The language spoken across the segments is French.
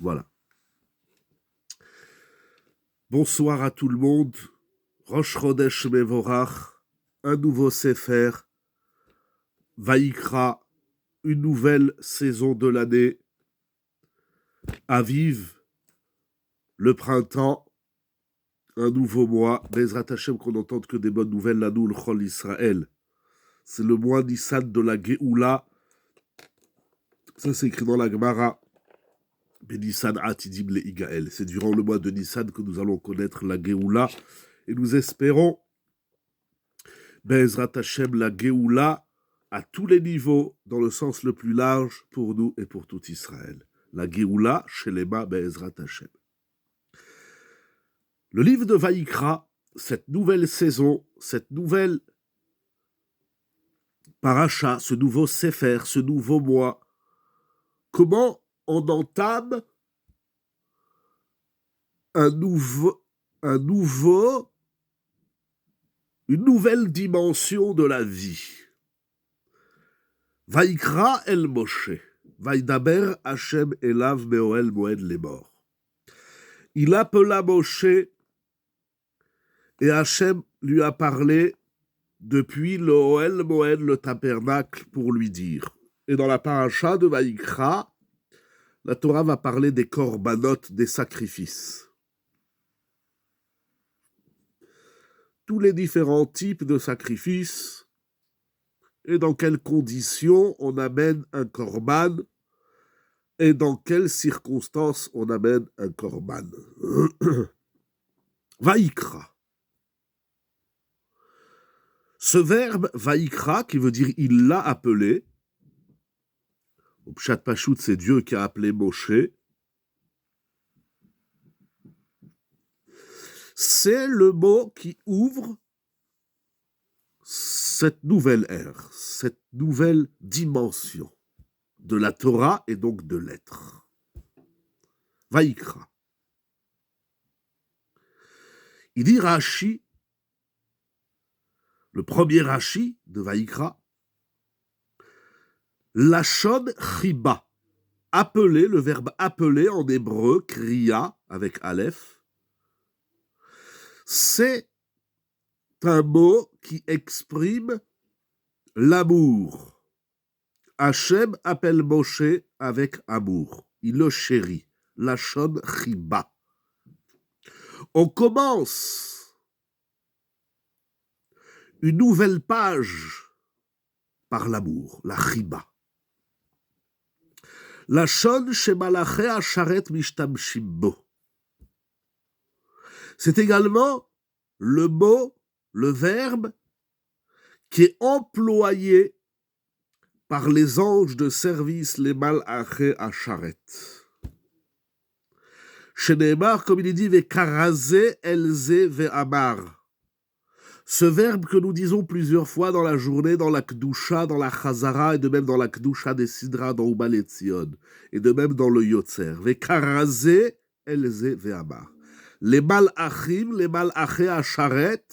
Voilà. Bonsoir à tout le monde. Rosh Chodesh Mevorach, un nouveau Sefer, Vaïkra, une nouvelle saison de l'année, Aviv, le printemps, un nouveau mois. Bezrat Hashem, qu'on n'entende que des bonnes nouvelles, l'Anou, le Chol Israël. C'est le mois Nissan de la Géoula. Ça, c'est écrit dans la Gemara. Nissan Atidim le Igaël. C'est durant le mois de Nissan que nous allons connaître la Géoula. Et nous espérons, Bezrat Hashem, la Géoula, à tous les niveaux, dans le sens le plus large, pour nous et pour tout Israël. La Géoula, Shelema, Bezrat Hashem. Le livre de Vaïkra, cette nouvelle saison, cette nouvelle paracha, ce nouveau Sefer, ce nouveau mois, comment on entame une nouvelle dimension de la vie. Vaïkra el Moshe, Vaïdaber Hashem elav meoel moed les morts. Il appela Moshe et Hachem lui a parlé depuis le Ohel Moed, le tabernacle, pour lui dire. Et dans la paracha de Vaïkra, la Torah va parler des korbanot, des sacrifices. Tous les différents types de sacrifices et dans quelles conditions on amène un korban et dans quelles circonstances on amène un korban. Vaïkra. Ce verbe Vaïkra, qui veut dire il l'a appelé, au Pshat Pashout, c'est Dieu qui a appelé Moshe, c'est le mot qui ouvre cette nouvelle ère, cette nouvelle dimension de la Torah et donc de l'être. Vaïkra. Il dit Rashi, le premier Rashi de Vaïkra, Lachon Chiba, appeler, le verbe appeler en hébreu, kriya, avec Aleph, c'est un mot qui exprime l'amour. Hachem appelle Moshe avec amour. Il le chérit. Lachon Chiba. On commence une nouvelle page par l'amour, la Chiba. Lachon shemalaché asharet mishtamshim bo. C'est également le mot, le verbe qui est employé par les anges de service, les malaché asharet. Sheneemar, comme il est dit, vekarazé elze ve'amar. Ce verbe que nous disons plusieurs fois dans la journée, dans la Kdusha, dans la Chazara, et de même dans la Kdusha des Sidra, dans Uba Letzion, et de même dans le Yotzer. Vekarazé elze ve'amar. Les malachim, les malaché asharet,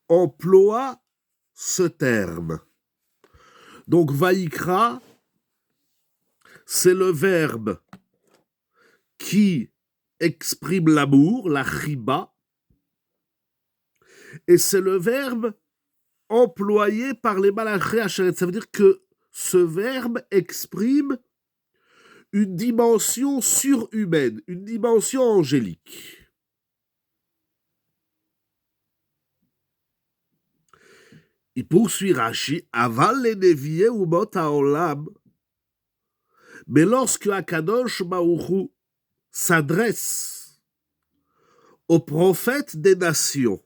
emploient ce terme. Donc, Vaïkra, c'est le verbe qui exprime l'amour, la chiba, et c'est le verbe employé par les malaché asharet. Ça veut dire que ce verbe exprime une dimension surhumaine, une dimension angélique. Il poursuit Rashi, aval les nevié ou mot haolam. Mais lorsque Akadosh Baruch Hu s'adresse aux prophètes des nations,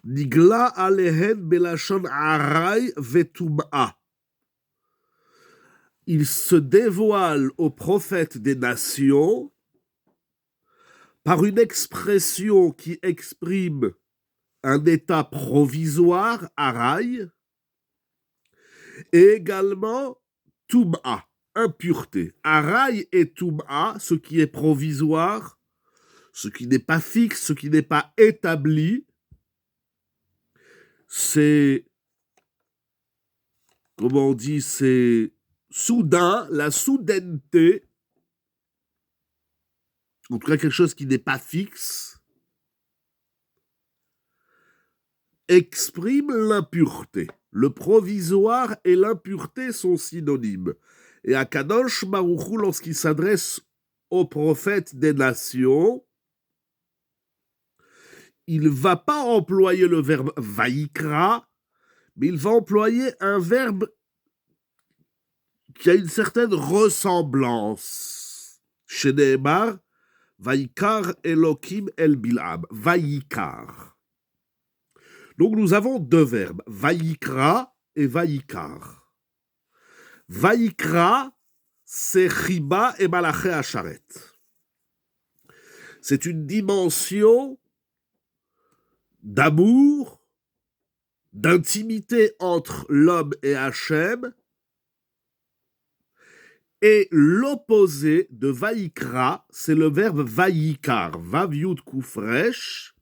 Nigla alehen belashon aray vetum'a. Il se dévoile aux prophètes des nations par une expression qui exprime un état provisoire, aray, et également Tum'a, impureté. Aray et Tum'a, ce qui est provisoire, ce qui n'est pas fixe, ce qui n'est pas établi, c'est comment on dit, c'est soudain, la soudaineté, en tout cas quelque chose qui n'est pas fixe, exprime l'impureté. Le provisoire et l'impureté sont synonymes. Et Akadosh Baruch Hu, lorsqu'il s'adresse aux prophètes des nations, il ne va pas employer le verbe vaïkra, mais il va employer un verbe qui a une certaine ressemblance. Chez Nehemar, vaïkar Elohim el Bil'am, vaïkar. Donc nous avons deux verbes, vaïkra et vaïkar. Vaïkra, c'est Chiba et Malaché Asharet. C'est une dimension d'amour, d'intimité entre l'homme et Hachem, et l'opposé de vaïkra, c'est le verbe vaïkar, vav yud kuf resh,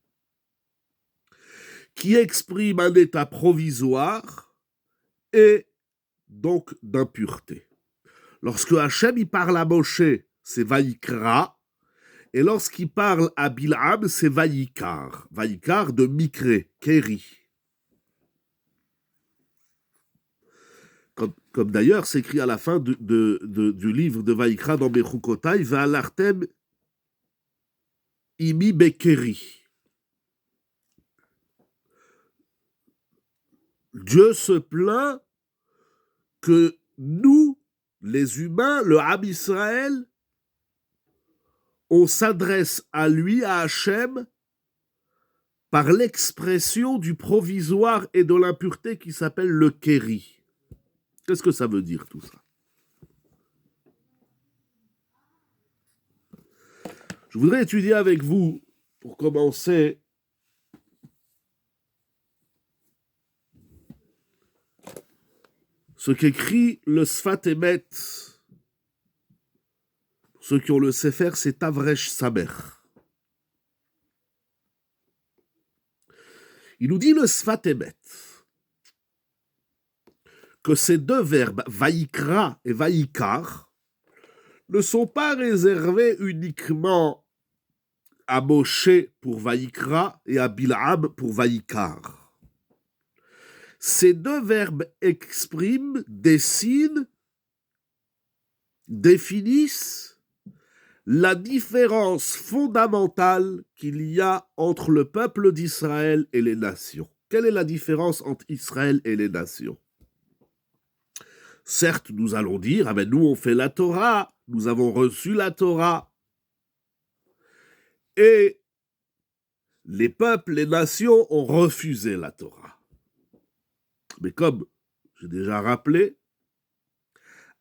qui exprime un état provisoire et donc d'impureté. Lorsque Hachem il parle à Moshe, c'est vaïkra, et lorsqu'il parle à Bil'am, c'est vaïkar, vaïkar de Mikré, Kéri. Comme d'ailleurs c'est écrit à la fin du livre de Vaïkra dans Bechukotai, Ve'alartem imi bekeri. Dieu se plaint que nous, les humains, le Ham Israël, on s'adresse à lui, à Hachem, par l'expression du provisoire et de l'impureté qui s'appelle le Kéri. Qu'est-ce que ça veut dire tout ça? Je voudrais étudier avec vous, pour commencer, ce qu'écrit le Sfat Emet. Ceux qui ont le Sefer, c'est Avresh Saber. Il nous dit le Sfat Emet que ces deux verbes, vaïkra et vaïkar, ne sont pas réservés uniquement à Moshe pour vaïkra et à Bil'am pour vaïkar. Ces deux verbes expriment, dessinent, définissent la différence fondamentale qu'il y a entre le peuple d'Israël et les nations. Quelle est la différence entre Israël et les nations? Certes, nous allons dire, ah ben nous on fait la Torah, nous avons reçu la Torah. Et les peuples, les nations ont refusé la Torah. Mais comme j'ai déjà rappelé,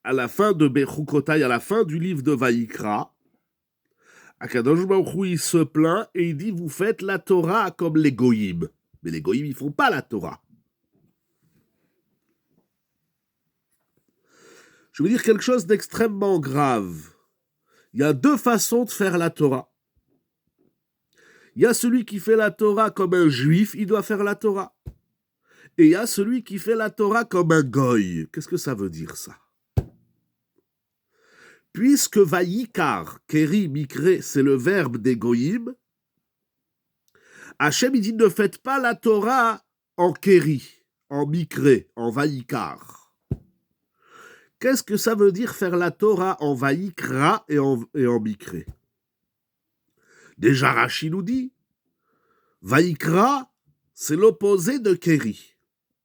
à la fin de Bechukotai, à la fin du livre de Vaïkra, Akadosh Baruch Hu, il se plaint et il dit, vous faites la Torah comme les goïms. Mais les goïms, ils ne font pas la Torah. Je veux dire quelque chose d'extrêmement grave. Il y a deux façons de faire la Torah. Il y a celui qui fait la Torah comme un juif, il doit faire la Torah. Et il y a celui qui fait la Torah comme un goy. Qu'est-ce que ça veut dire ça? Puisque vaïkar, keri, mikré, c'est le verbe des goyim, Hachem il dit ne faites pas la Torah en keri, en mikré, en vaïkar. Qu'est-ce que ça veut dire faire la Torah en vaïkra et en mikré? Déjà Rashi nous dit, vaïkra, c'est l'opposé de keri,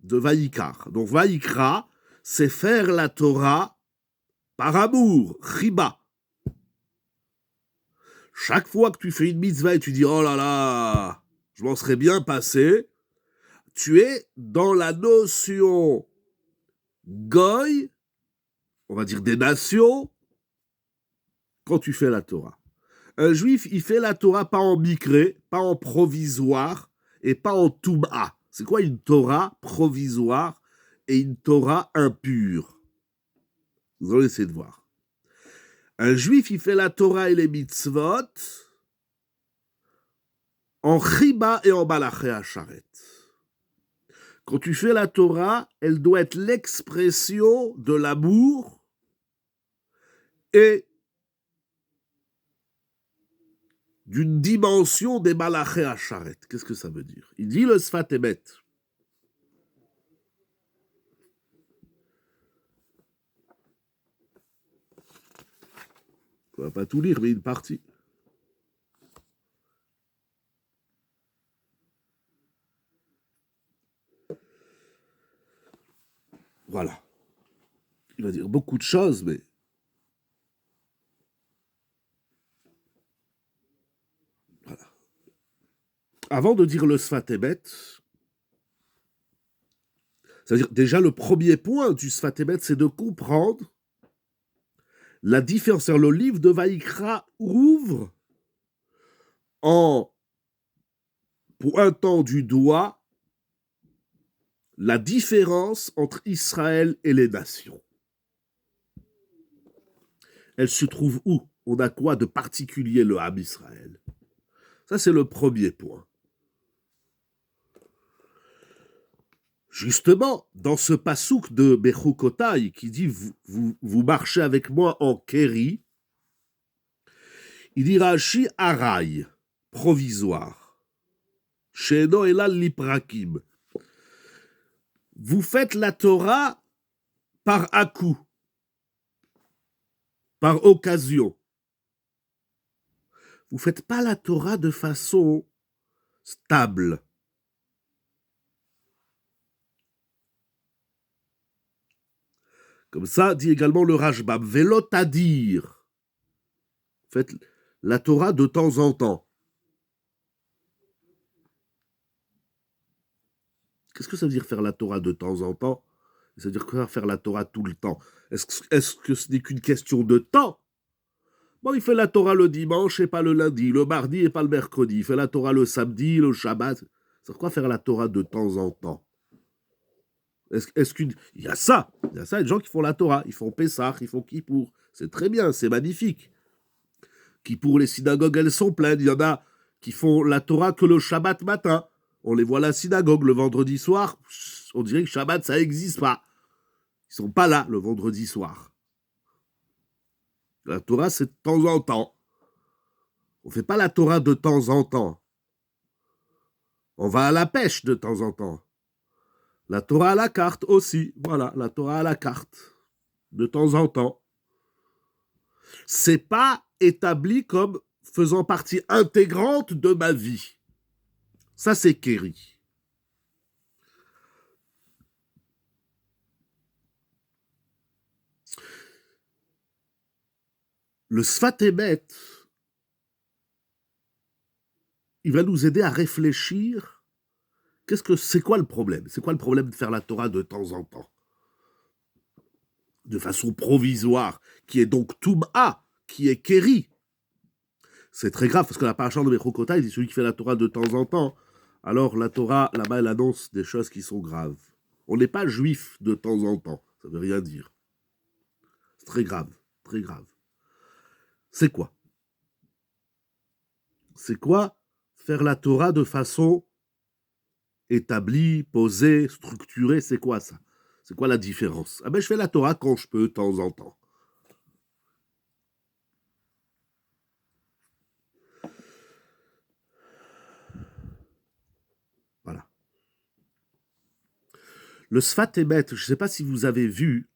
de vaïkar. Donc vaïkra, c'est faire la Torah par amour, chiba. Chaque fois que tu fais une mitzvah et tu dis « Oh là là, je m'en serais bien passé », tu es dans la notion goy, on va dire des nations, quand tu fais la Torah. Un juif, il fait la Torah pas en mikré, pas en provisoire et pas en toum'a. C'est quoi une Torah provisoire et une Torah impure? Vous allez essayer de voir. Un juif, il fait la Torah et les mitzvot en chiba et en malaché hacharet. Quand tu fais la Torah, elle doit être l'expression de l'amour et d'une dimension des Malaché Hacharet. Qu'est-ce que ça veut dire? Il dit le Sfat Emet. On ne va pas tout lire, mais une partie. Voilà. Il va dire beaucoup de choses, mais voilà. Avant de dire le Sfat Emet, c'est-à-dire déjà le premier point du Sfat Emet, c'est de comprendre la différence. Le livre de Vaïkra ouvre en pointant du doigt la différence entre Israël et les nations. Elle se trouve où? On a quoi de particulier le Ham Israël? Ça, c'est le premier point. Justement, dans ce passouk de Bechukotai qui dit vous marchez avec moi en Kéri, il dit Rashi Araï, provisoire. Sheno Elal Liprakim. Vous faites la Torah par à-coup, par occasion. Vous ne faites pas la Torah de façon stable. Comme ça, dit également le Rashbam, Velot à dire. Faites la Torah de temps en temps. Qu'est-ce que ça veut dire faire la Torah de temps en temps? Ça veut dire quoi faire la Torah tout le temps? Est-ce que ce n'est qu'une question de temps? Bon, il fait la Torah le dimanche et pas le lundi, le mardi et pas le mercredi. Il fait la Torah le samedi, le Shabbat. C'est quoi faire la Torah de temps en temps? Il y a ça, il y a des gens qui font la Torah, ils font Pessah, ils font Kippour. C'est très bien, c'est magnifique. Kippour, les synagogues, elles sont pleines. Il y en a qui font la Torah que le Shabbat matin. On les voit à la synagogue le vendredi soir. On dirait que Shabbat, ça n'existe pas. Ils sont pas là le vendredi soir. La Torah, c'est de temps en temps. On ne fait pas la Torah de temps en temps. On va à la pêche de temps en temps. La Torah à la carte aussi. Voilà, la Torah à la carte. De temps en temps. C'est pas établi comme faisant partie intégrante de ma vie. Ça, c'est Kéri. Le Sfat Emet, il va nous aider à réfléchir. C'est quoi le problème? C'est quoi le problème de faire la Torah de temps en temps? De façon provisoire, qui est donc Toum'a, qui est Kéri. C'est très grave, parce que la paracha de Bechukotai, il dit celui qui fait la Torah de temps en temps. Alors la Torah, là-bas, elle annonce des choses qui sont graves. On n'est pas juif de temps en temps, ça ne veut rien dire. C'est très grave, très grave. C'est quoi? C'est quoi faire la Torah de façon établie, posée, structurée? C'est quoi ça? C'est quoi la différence? Ah ben je fais la Torah quand je peux, de temps en temps. Voilà. Le Sfat Emet, je ne sais pas si vous avez vu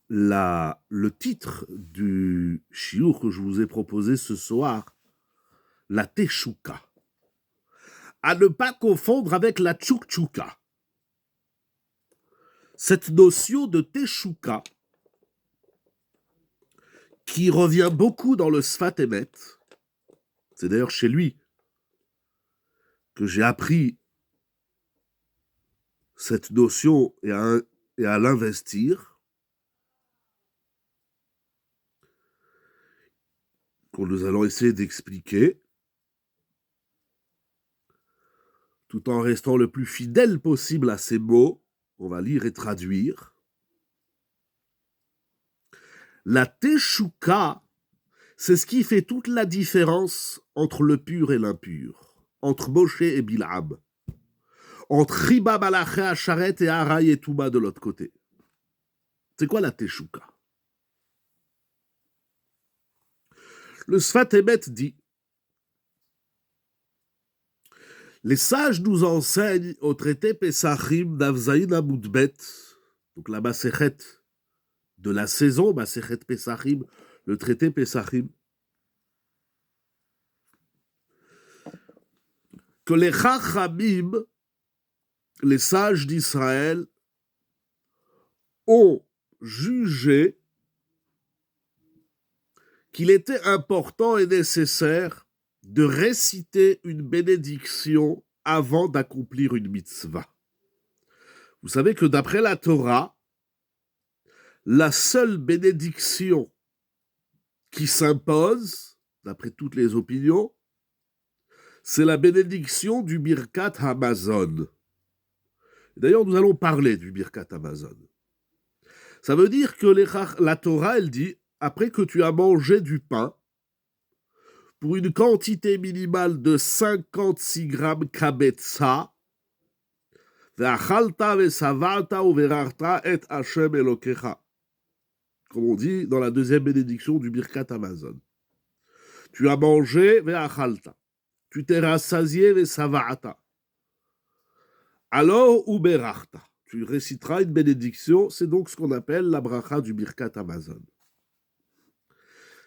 le titre du shiur que je vous ai proposé ce soir, la Teshuka. À ne pas confondre avec la Tchoukchouka. Cette notion de Teshuka, qui revient beaucoup dans le Sfat Emet, c'est d'ailleurs chez lui que j'ai appris cette notion et à l'investir, que nous allons essayer d'expliquer, tout en restant le plus fidèle possible à ces mots, on va lire et traduire. La Teshuka, c'est ce qui fait toute la différence entre le pur et l'impur, entre Moshe et Bil'am, entre Riba Malaché Acharet et Araï et Touma de l'autre côté. C'est quoi la Teshuka? Le Sfat Emet dit, les sages nous enseignent au traité Pesachim d'Avzaïn Amoudbet, donc la Masechet de la saison, Masechet Pesachim, le traité Pesachim, que les Chachamim, les sages d'Israël, ont jugé qu'il était important et nécessaire de réciter une bénédiction avant d'accomplir une mitzvah. Vous savez que d'après la Torah, la seule bénédiction qui s'impose, d'après toutes les opinions, c'est la bénédiction du Birkat Hamazon. D'ailleurs, nous allons parler du Birkat Hamazon. Ça veut dire que la Torah, elle dit, après que tu as mangé du pain, pour une quantité minimale de 56 grammes kabetza, ve'achalta ve'savarta uverarta et Hashem Elokecha, comme on dit dans la deuxième bénédiction du Birkat Hamazon. Tu as mangé ve'achalta, tu t'es rassasié ve'savarta. Alors uberarta, tu réciteras une bénédiction, c'est donc ce qu'on appelle la bracha du Birkat Hamazon.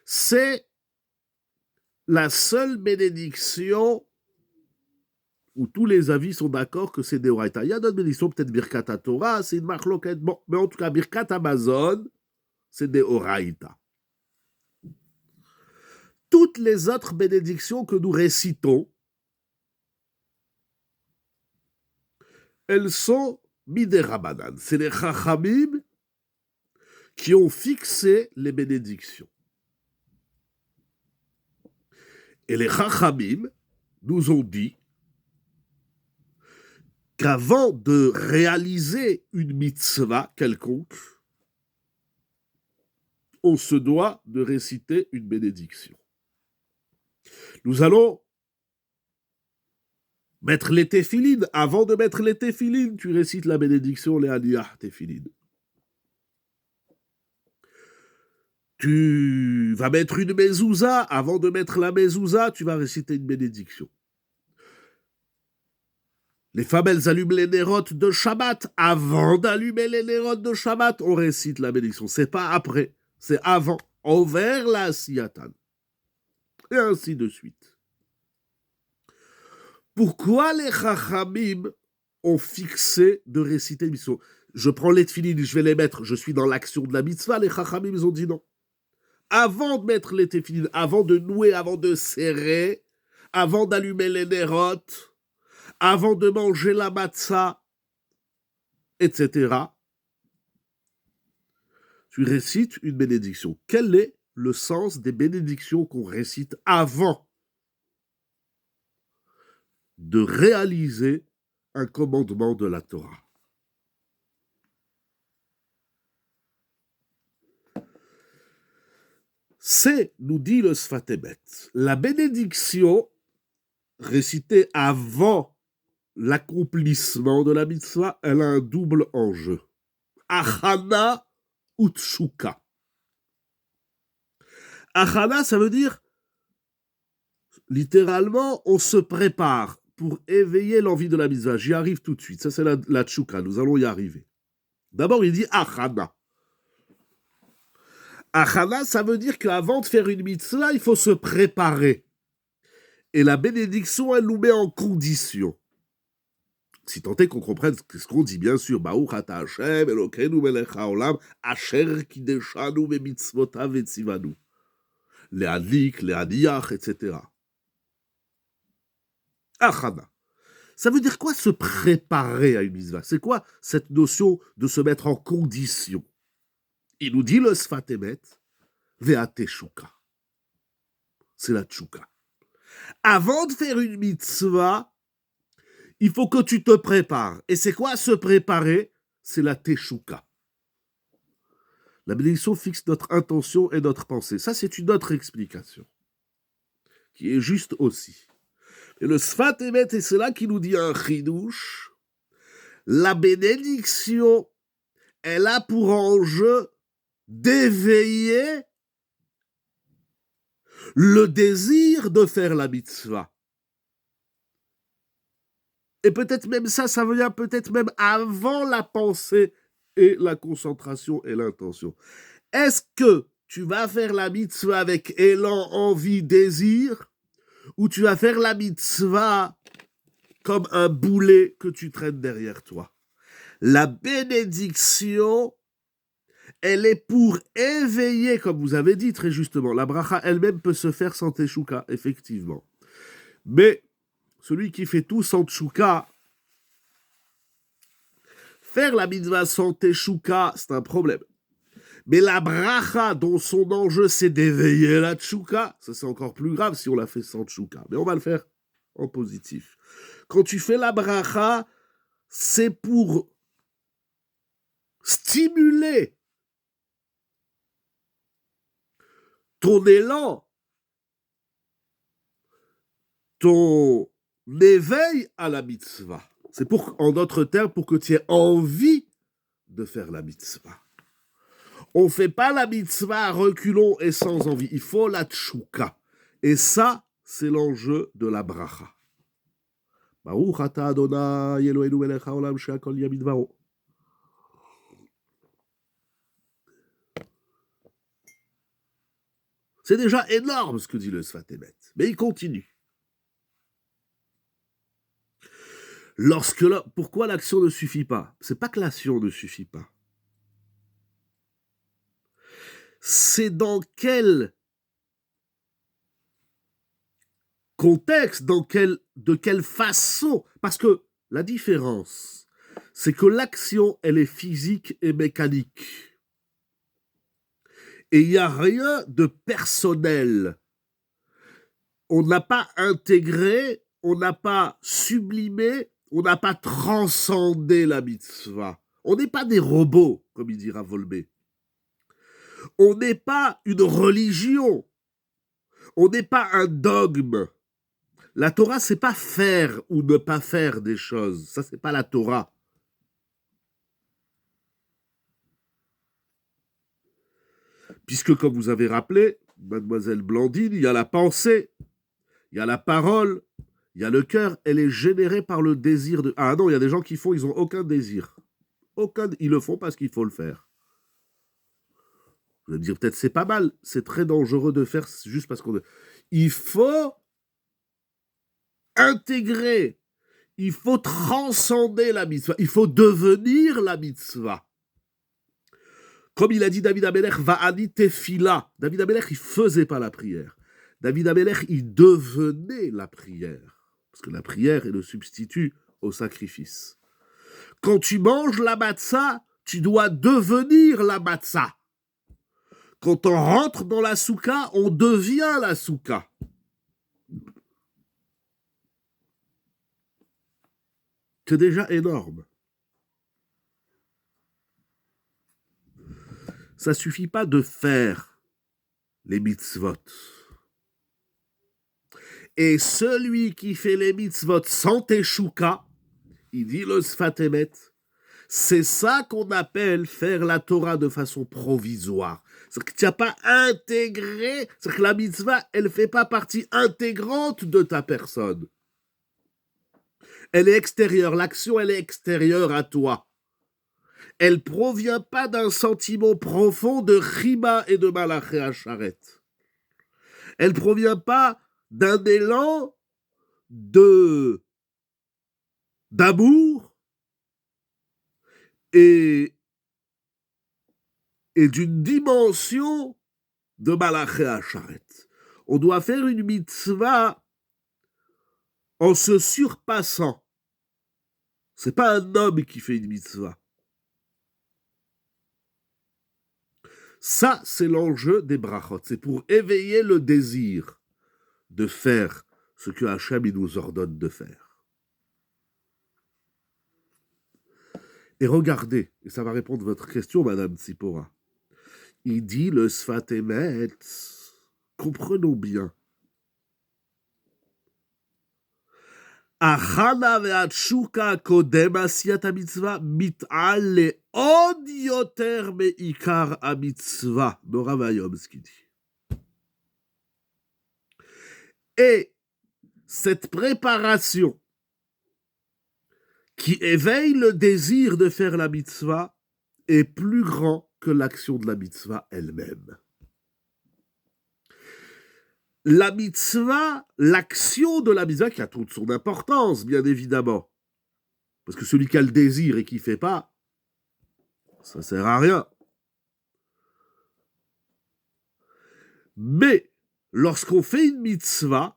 C'est la seule bénédiction où tous les avis sont d'accord que c'est des Oraïta. Il y a d'autres bénédictions, peut-être Birkat Torah, c'est une marloquette. Bon, mais en tout cas, Birkat Hamazon, c'est des Oraïta. Toutes les autres bénédictions que nous récitons, elles sont Midé Rabanan. C'est les Chachamim qui ont fixé les bénédictions. Et les Chachamim nous ont dit qu'avant de réaliser une mitzvah quelconque, on se doit de réciter une bénédiction. Nous allons mettre les téphilines. Avant de mettre les téphilines, tu récites la bénédiction, les aliyah téphilines. Tu vas mettre une mezouza. Avant de mettre la mezouza, tu vas réciter une bénédiction. Les femmes, elles allument les nérotes de Shabbat. Avant d'allumer les nérotes de Shabbat, on récite la bénédiction. C'est pas après, c'est avant. Envers la siyatan. Et ainsi de suite. Pourquoi les Chachamim ont fixé de réciter une mitzvah? Je prends les tefilines, je vais les mettre, je suis dans l'action de la mitzvah. Les Chachamim, ils ont dit non. Avant de mettre les tefilines, avant de nouer, avant de serrer, avant d'allumer les nérotes, avant de manger la matzah, etc., tu récites une bénédiction. Quel est le sens des bénédictions qu'on récite avant de réaliser un commandement de la Torah? C'est, nous dit le Sfat Emet, la bénédiction récitée avant l'accomplissement de la mitzvah, elle a un double enjeu. Achana ou tshuka. Achana, ça veut dire, littéralement, on se prépare pour éveiller l'envie de la mitzvah. J'y arrive tout de suite. Ça, c'est la tshuka. Nous allons y arriver. D'abord, il dit achana. Achana, ça veut dire qu'avant de faire une mitzvah, il faut se préparer. Et la bénédiction, elle nous met en condition. Si tant est qu'on comprenne ce qu'on dit, bien sûr, Baruch ata Hashem, Elokeinu melech haolam, asher kideshanu bemitzvotav vetzivanu. Les hadlik, les hadiyach, etc. Achana. Ça veut dire quoi se préparer à une mitzvah? C'est quoi cette notion de se mettre en condition? Il nous dit le Sfat Emet, Ve'at teshuka. C'est la tshuka. Avant de faire une mitzvah, il faut que tu te prépares. Et c'est quoi se préparer? C'est la teshuka. La bénédiction fixe notre intention et notre pensée. Ça, c'est une autre explication, qui est juste aussi. Et le Sfat Emet, et c'est là qu'il nous dit un chidouche, La bénédiction, elle a pour enjeu d'éveiller le désir de faire la mitzvah. Et peut-être même ça vient peut-être même avant la pensée et la concentration et l'intention. Est-ce que tu vas faire la mitzvah avec élan, envie, désir, ou tu vas faire la mitzvah comme un boulet que tu traînes derrière toi? La bénédiction, elle est pour éveiller, comme vous avez dit très justement. La bracha elle-même peut se faire sans teshuka, effectivement. Mais celui qui fait tout sans teshuka, faire la mitzvah sans teshuka, c'est un problème. Mais la bracha, dont son enjeu c'est d'éveiller la teshuka, ça c'est encore plus grave si on la fait sans teshuka. Mais on va le faire en positif. Quand tu fais la bracha, c'est pour stimuler ton élan, ton éveil à la mitzvah. C'est pour, en d'autres termes, pour que tu aies envie de faire la mitzvah. On ne fait pas la mitzvah à reculons et sans envie. Il faut la tchouka. Et ça, c'est l'enjeu de la bracha. Baruch ata Adonai Eloheinu melech haolam she'akol nהיה bidvaro. C'est déjà énorme ce que dit le Sfat Emet. Mais il continue. Pourquoi l'action ne suffit pas? C'est pas que l'action ne suffit pas. C'est dans quel contexte, de quelle façon. Parce que la différence, c'est que l'action, elle est physique et mécanique. Et il n'y a rien de personnel. On n'a pas intégré, on n'a pas sublimé, on n'a pas transcendé la mitzvah. On n'est pas des robots, comme il dira Volbé. On n'est pas une religion. On n'est pas un dogme. La Torah, c'est pas faire ou ne pas faire des choses. Ça, c'est pas la Torah. Puisque, comme vous avez rappelé, mademoiselle Blandine, il y a la pensée, il y a la parole, il y a le cœur, elle est générée par le désir de... Ah non, il y a des gens qui font, ils n'ont aucun désir. Ils le font parce qu'il faut le faire. Vous allez me dire, peut-être c'est pas mal, c'est très dangereux de faire juste parce qu'on... Il faut intégrer, il faut transcender la mitzvah, il faut devenir la mitzvah. Comme il a dit David Amelech, Va'ani tefila. David Amelech, il faisait pas la prière. David Amelech, il devenait la prière. Parce que la prière est le substitut au sacrifice. Quand tu manges la matzah, tu dois devenir la matzah. Quand on rentre dans la soukha, on devient la soukha. C'est déjà énorme. Ça suffit pas de faire les mitzvot. Et celui qui fait les mitzvot sans teshuka, il dit le Sfat Emet, c'est ça qu'on appelle faire la Torah de façon provisoire. C'est-à-dire que tu n'as pas intégré, c'est-à-dire que la mitzvah, elle ne fait pas partie intégrante de ta personne. Elle est extérieure, l'action, elle est extérieure à toi. Elle ne provient pas d'un sentiment profond de Chima et de Malaché Hacharet. Elle ne provient pas d'un élan d'amour et d'une dimension de Malaché Hacharet. On doit faire une mitzvah en se surpassant. C'est pas un homme qui fait une mitzvah. Ça, c'est l'enjeu des brachot. C'est pour éveiller le désir de faire ce que Hachem nous ordonne de faire. Et regardez, et ça va répondre à votre question, Madame Tsipora. Il dit le Sfat Emet, comprenons bien. Achana ve'atshuka kodem asiyat hamitzvah mit'ale od yoter me'ikar hamitzvah. Nora vayom, ce qu'il dit. Et cette préparation qui éveille le désir de faire la mitzvah est plus grand que l'action de la mitzvah elle-même. La mitzvah, l'action de la mitzvah qui a toute son importance, bien évidemment. Parce que celui qui a le désir et qui ne fait pas, ça ne sert à rien. Mais lorsqu'on fait une mitzvah,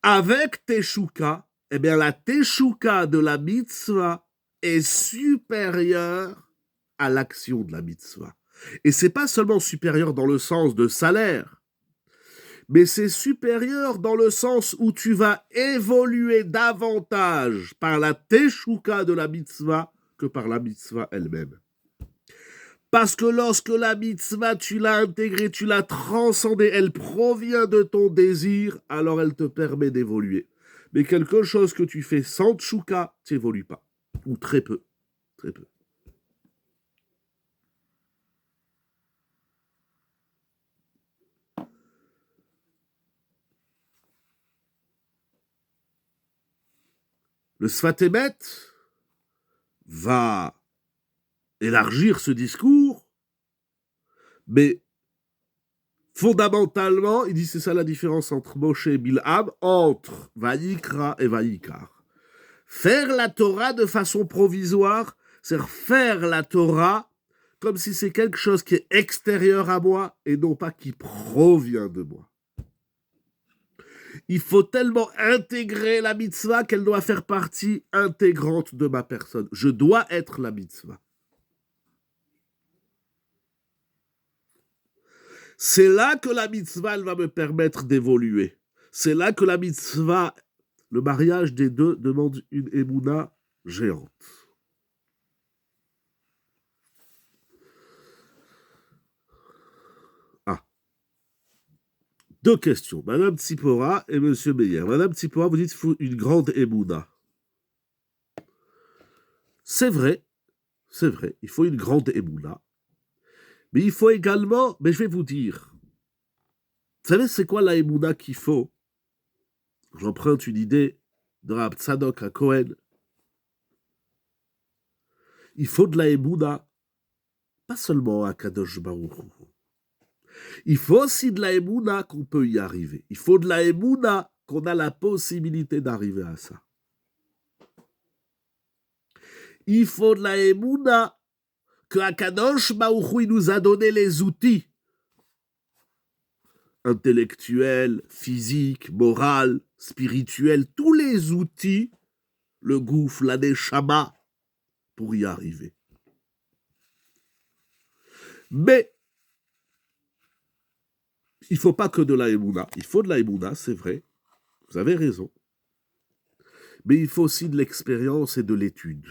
avec teshuka, eh bien la teshuka de la mitzvah est supérieure à l'action de la mitzvah. Et ce n'est pas seulement supérieur dans le sens de salaire, mais c'est supérieur dans le sens où tu vas évoluer davantage par la teshuka de la mitzvah que par la mitzvah elle-même. Parce que lorsque la mitzvah, tu l'as intégrée, tu l'as transcendée, elle provient de ton désir, alors elle te permet d'évoluer. Mais quelque chose que tu fais sans teshuka, tu n'évolues pas. Ou très peu. Très peu. Le Sfat Emet va élargir ce discours, mais fondamentalement, il dit c'est ça la différence entre Moshe et Bilham, entre Vayikra et Vayikar. Faire la Torah de façon provisoire, c'est faire la Torah comme si c'est quelque chose qui est extérieur à moi et non pas qui provient de moi. Il faut tellement intégrer la mitzvah qu'elle doit faire partie intégrante de ma personne. Je dois être la mitzvah. C'est là que la mitzvah elle va me permettre d'évoluer. C'est là que la mitzvah, le mariage des deux, demande une émouna géante. Ah. Deux questions. Madame Tsipora et Monsieur Meyer. Madame Tsipora, vous dites qu'il faut une grande émouna. C'est vrai, il faut une grande émouna. Mais il faut également, mais je vais vous dire, vous savez c'est quoi la émouna qu'il faut? J'emprunte une idée de Rab Tzadok à Cohen. Il faut de la émouna, pas seulement à Kadosh Baruch Hu. Il faut aussi de la émouna qu'on peut y arriver. Il faut de la émouna qu'on a la possibilité d'arriver à ça. Il faut de la émouna que Akadosh Baruch Hu nous a donné les outils intellectuels, physiques, moraux, spirituels, tous les outils, le gouffre, la neshama, pour y arriver. Mais il ne faut pas que de la émouna. Il faut de la émouna, c'est vrai. Vous avez raison. Mais il faut aussi de l'expérience et de l'étude.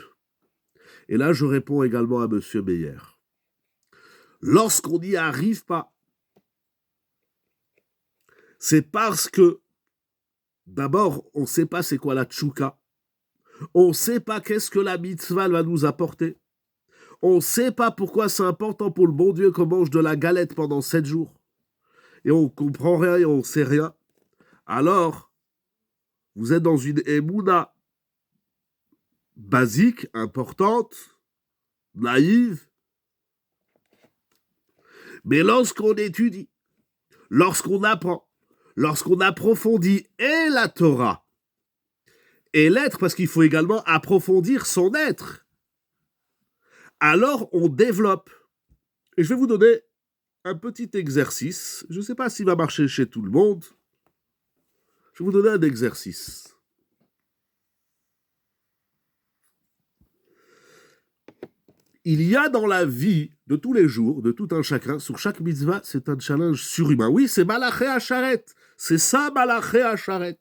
Et là, je réponds également à M. Meyer. Lorsqu'on n'y arrive pas, c'est parce que, d'abord, on ne sait pas c'est quoi la tchouka. On ne sait pas qu'est-ce que la mitzvah va nous apporter. On ne sait pas pourquoi c'est important pour le bon Dieu qu'on mange de la galette pendant 7 jours. Et on ne comprend rien et on ne sait rien. Alors, vous êtes dans une émouna basique, importante, naïve. Mais lorsqu'on étudie, lorsqu'on apprend, lorsqu'on approfondit et la Torah et l'être, parce qu'il faut également approfondir son être, alors on développe. Et je vais vous donner un petit exercice. Je ne sais pas s'il va marcher chez tout le monde. Je vais vous donner un exercice. Il y a dans la vie de tous les jours, de tout un chacun, sur chaque mitzvah, c'est un challenge surhumain. Oui, c'est Malaché Hacharet. C'est ça, Malaché Hacharet.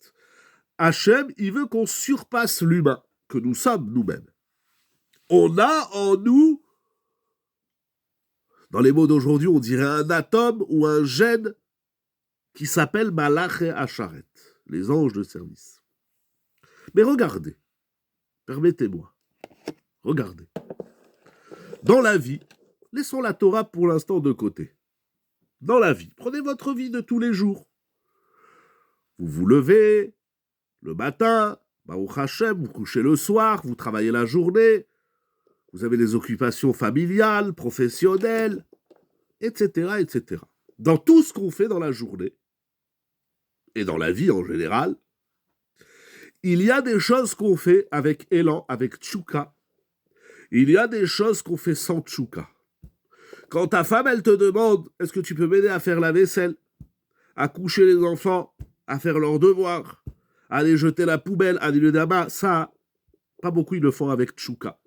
Hachem, il veut qu'on surpasse l'humain, que nous sommes nous-mêmes. On a en nous, dans les mots d'aujourd'hui, on dirait un atome ou un gène qui s'appelle Malaché Hacharet, les anges de service. Mais regardez, permettez-moi, regardez. Dans la vie, laissons la Torah pour l'instant de côté. Dans la vie, prenez votre vie de tous les jours. Vous vous levez le matin, Baruch Hashem, vous couchez le soir, vous travaillez la journée, vous avez des occupations familiales, professionnelles, etc., etc. Dans tout ce qu'on fait dans la journée, et dans la vie en général, il y a des choses qu'on fait avec élan, avec tchouka. Il y a des choses qu'on fait sans tchouka. Quand ta femme, elle te demande « Est-ce que tu peux m'aider à faire la vaisselle, à coucher les enfants, à faire leurs devoirs, à aller jeter la poubelle, à aller le d'abat », ça, pas beaucoup ils le font avec tchouka.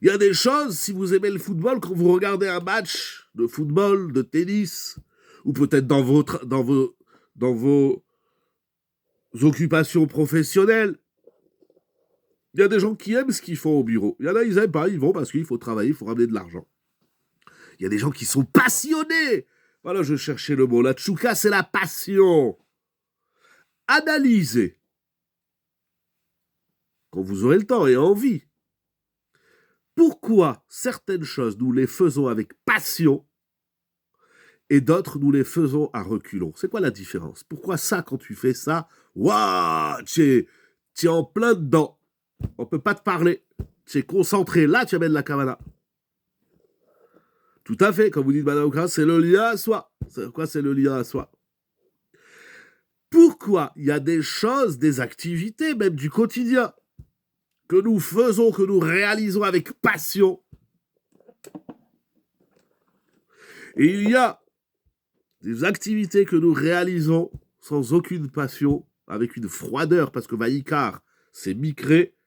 Il y a des choses, si vous aimez le football, quand vous regardez un match de football, de tennis, ou peut-être dans vos occupations professionnelles, il y a des gens qui aiment ce qu'ils font au bureau. Il y en a, ils n'aiment pas, ils vont parce qu'il faut travailler, il faut ramener de l'argent. Il y a des gens qui sont passionnés. Voilà, je cherchais le mot. La tchouka, c'est la passion. Analysez, quand vous aurez le temps et envie, pourquoi certaines choses, nous les faisons avec passion et d'autres, nous les faisons à reculons. C'est quoi la différence? Pourquoi ça, quand tu fais ça, waouh, tu es en plein dedans. On ne peut pas te parler. Tu es concentré. Là, tu amènes la kavana. Tout à fait. Comme vous dites, Madame Okra, c'est le lien à soi. Quoi, c'est le lien à soi? Pourquoi il y a des choses, des activités, même du quotidien, que nous faisons, que nous réalisons avec passion, et il y a des activités que nous réalisons sans aucune passion, avec une froideur, parce que Vaïkar, c'est micré,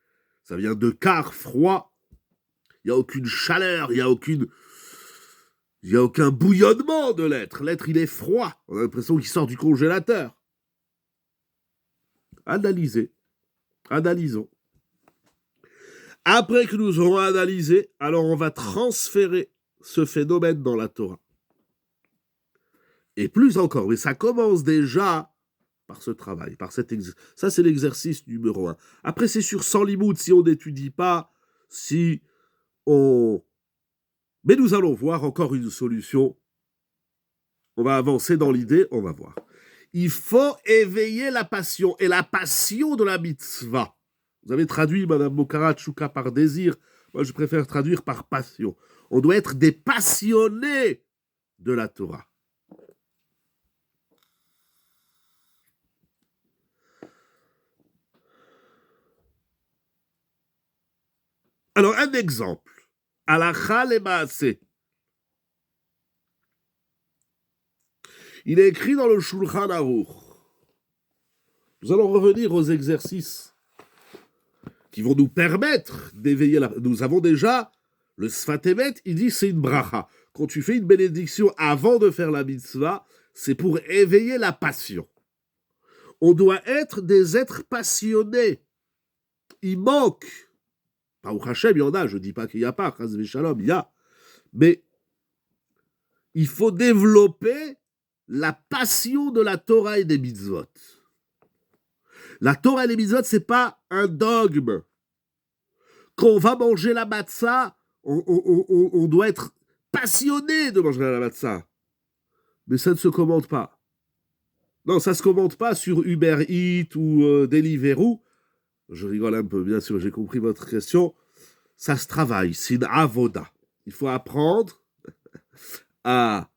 ça vient de car, froid, il n'y a aucune chaleur, il n'y a aucun bouillonnement de l'être. L'être, il est froid, on a l'impression qu'il sort du congélateur. Analysons. Après que nous aurons analysé, alors on va transférer ce phénomène dans la Torah. Et plus encore, mais ça commence déjà par ce travail, par cet exercice. Ça, c'est l'exercice numéro 1. Après, c'est sur 100 limoud, si on n'étudie pas, si on... Mais nous allons voir encore une solution. On va avancer dans l'idée, on va voir. Il faut éveiller la passion, et la passion de la mitzvah. Vous avez traduit, Madame Mokara Tchouka, par désir. Moi, je préfère traduire par passion. On doit être des passionnés de la Torah. Alors, un exemple. Halakha le Maaseh. Il est écrit dans le Shulchan Aruch. Nous allons revenir aux exercices qui vont nous permettre d'éveiller la... Nous avons déjà le Sfat Emet, il dit c'est une bracha. Quand tu fais une bénédiction avant de faire la mitzvah, c'est pour éveiller la passion. On doit être des êtres passionnés. Il manque. Baruch Hashem, il y en a, je ne dis pas qu'il n'y a pas, Chas v'Shalom, il y a. Mais il faut développer la passion de la Torah et des mitzvot. La Torah et les mitzvot, ce n'est pas un dogme. Quand on va manger la matzah, on doit être passionné de manger la matzah. Mais ça ne se commande pas. Non, ça ne se commande pas sur Uber Eats ou Deliveroo. Je rigole un peu, bien sûr, j'ai compris votre question. Ça se travaille, c'est une avoda. Il faut apprendre à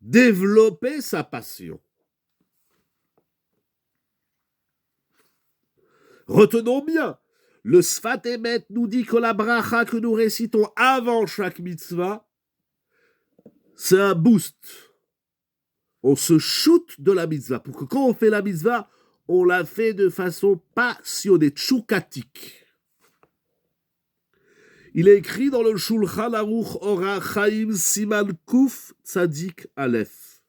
développer sa passion. Retenons bien, le Sfat Emet nous dit que la bracha que nous récitons avant chaque mitzvah, c'est un boost. On se shoot de la mitzvah. Pour que quand on fait la mitzvah, on la fait de façon passionnée, tchoukatique. Il est écrit dans le Shulchan Aruch Orach Chaim Siman Kuf Tzadik Aleph.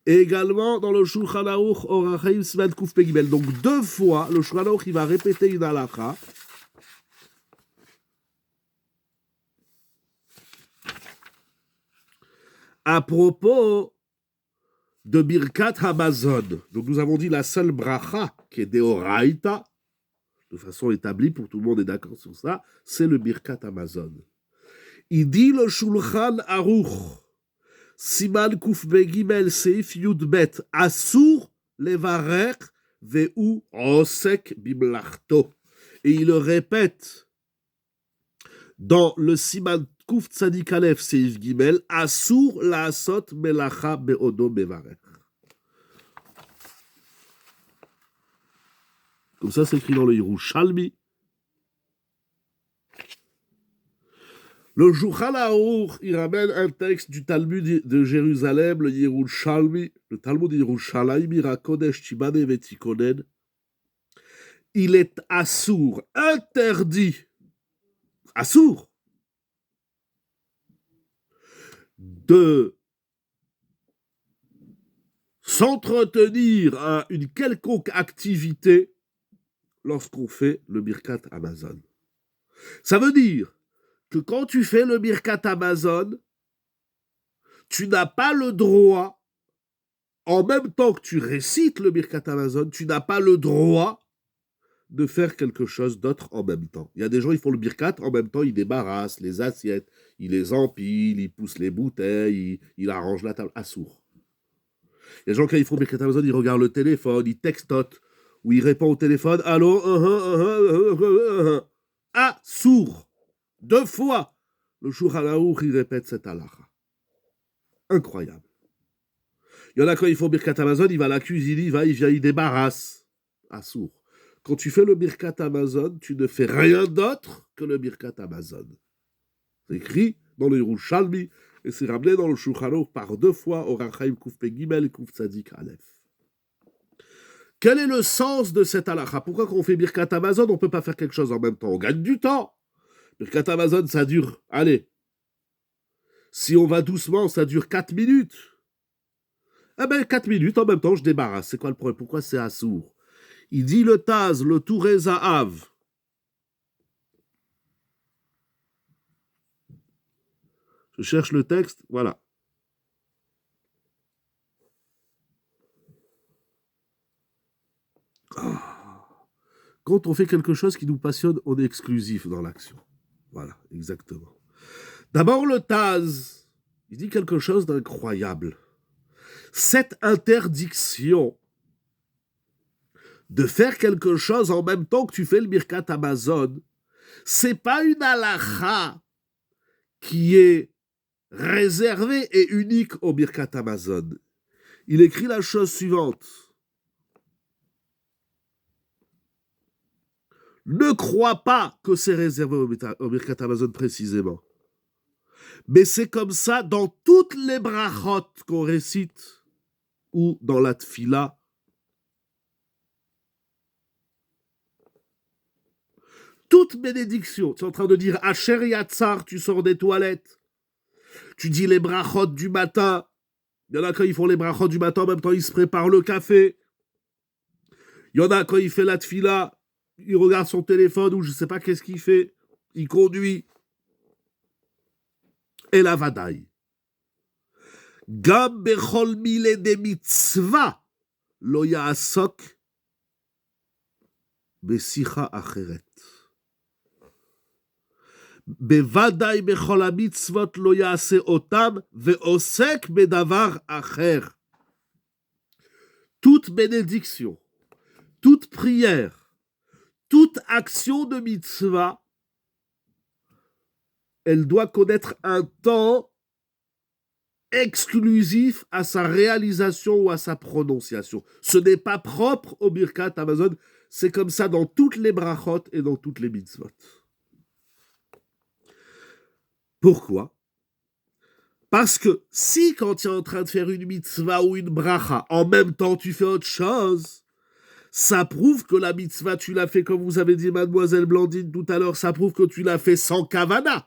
Et également dans le Shulchan Aruch Orach Chaim Siman Kuf Pegimel. Donc 2 fois, le Shulchan Aruch, il va répéter une halakha. À propos de Birkat Hamazon. Donc nous avons dit la seule bracha qui est Deoraita, de façon établie, pour tout le monde est d'accord sur ça, c'est le Birkat Hamazon. Il dit le Shulchan Aruch, Siman Kuf Begimel Seif Yudbet, Asur Levarech Veu Osek Bimlachto. Et il le répète dans le Siman Kuf Tzadik Aleph Seif Gimel, Asur Laasot Melacha Beodo Bevarech. Comme ça, c'est écrit dans le Yerushalmi. Le Shulchan Aruch, il ramène un texte du Talmud de Jérusalem, le Yerushalmi, le Talmud de Yerushalayim, Irakodesh Tibane Vetikonen. Il est assour, interdit, assour, de s'entretenir à une quelconque activité lorsqu'on fait le Birkat Hamazon. Ça veut dire que quand tu fais le Birkat Hamazon, tu n'as pas le droit, en même temps que tu récites le Birkat Hamazon, tu n'as pas le droit de faire quelque chose d'autre en même temps. Il y a des gens, ils font le Birkat, en même temps, ils débarrassent les assiettes, ils les empilent, ils poussent les bouteilles, ils arrangent la table. Assour. Il y a des gens, quand ils font le Birkat Hamazon, ils regardent le téléphone, ils textotent, ou ils répondent au téléphone, allô, assour. 2 fois, le Shulchan Aruch, il répète cette halakha. Incroyable. Il y en a quand il faut Birkat Hamazon, il va à la cuisine, il vient, il débarrasse. Assour. Quand tu fais le Birkat Hamazon, tu ne fais rien d'autre que le Birkat Hamazon. C'est écrit dans le Yerushalmi et c'est ramené dans le Shulchan Aruch par 2 fois au Rachaim Kuf Pe Gimel et Kuf Tzadik Aleph. Quel est le sens de cette halakha? Pourquoi quand on fait Birkat Hamazon, on ne peut pas faire quelque chose en même temps? On gagne du temps. Birkat Hamazon, ça dure, allez, si on va doucement, ça dure 4 minutes. Eh bien, 4 minutes, en même temps, je débarrasse. C'est quoi le problème? Pourquoi c'est assour? Il dit le Taz, le Touré Zahav. Je cherche le texte, voilà. Quand on fait quelque chose qui nous passionne, on est exclusif dans l'action. Voilà, exactement. D'abord, le Taz, il dit quelque chose d'incroyable. Cette interdiction de faire quelque chose en même temps que tu fais le Birkat Hamazon, c'est pas une halakha qui est réservée et unique au Birkat Hamazon. Il écrit la chose suivante. Ne crois pas que c'est réservé au Birkat Hamazon précisément. Mais c'est comme ça dans toutes les brachot qu'on récite ou dans la tfila. Toute bénédiction. Tu es en train de dire Asher Yatzar, tu sors des toilettes. Tu dis les brachot du matin. Il y en a quand ils font les brachot du matin, en même temps ils se préparent le café. Il y en a quand il fait la tfila, il regarde son téléphone ou je ne sais pas qu'est-ce qu'il fait. Il conduit. Et la vadaï. Gam bechol mile de mitzvah lo ya'asok besicha acheret. בוודאי בכל המצוות לא יעשה אותם ועוסק בדבר אחר. Toute bénédiction, toute prière, toute action de mitzvah, elle doit connaître un temps exclusif à sa réalisation ou à sa prononciation. Ce n'est pas propre au Birkat Hamazon, c'est comme ça dans toutes les brachot et dans toutes les mitzvot. Pourquoi? Parce que si quand tu es en train de faire une mitzvah ou une bracha, en même temps tu fais autre chose, ça prouve que la mitzvah tu l'as fait comme vous avez dit mademoiselle Blandine tout à l'heure, ça prouve que tu l'as fait sans kavana.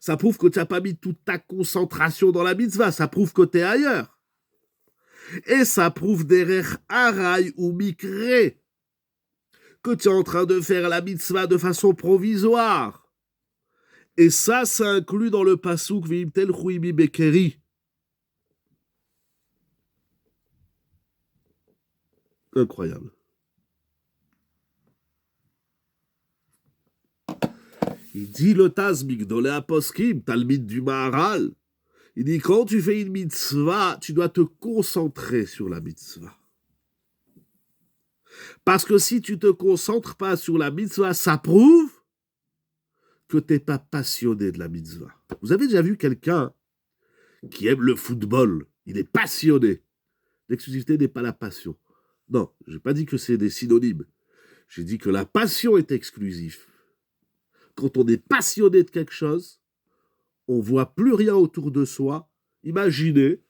Ça prouve que tu n'as pas mis toute ta concentration dans la mitzvah, ça prouve que tu es ailleurs. Et ça prouve derech haray ou mikre que tu es en train de faire la mitzvah de façon provisoire. Et ça inclut dans le pasouk V'imtel chuimi bekeri. Incroyable. Il dit le Taz Migdolé Aposkim, Talmid du Maharal. Il dit quand tu fais une mitzvah, tu dois te concentrer sur la mitzvah. Parce que si tu ne te concentres pas sur la mitzvah, ça prouve que tu n'es pas passionné de la mitzvah. Vous avez déjà vu quelqu'un qui aime le football, il est passionné. L'exclusivité n'est pas la passion. Non, je n'ai pas dit que c'est des synonymes. J'ai dit que la passion est exclusive. Quand on est passionné de quelque chose, on ne voit plus rien autour de soi. Imaginez,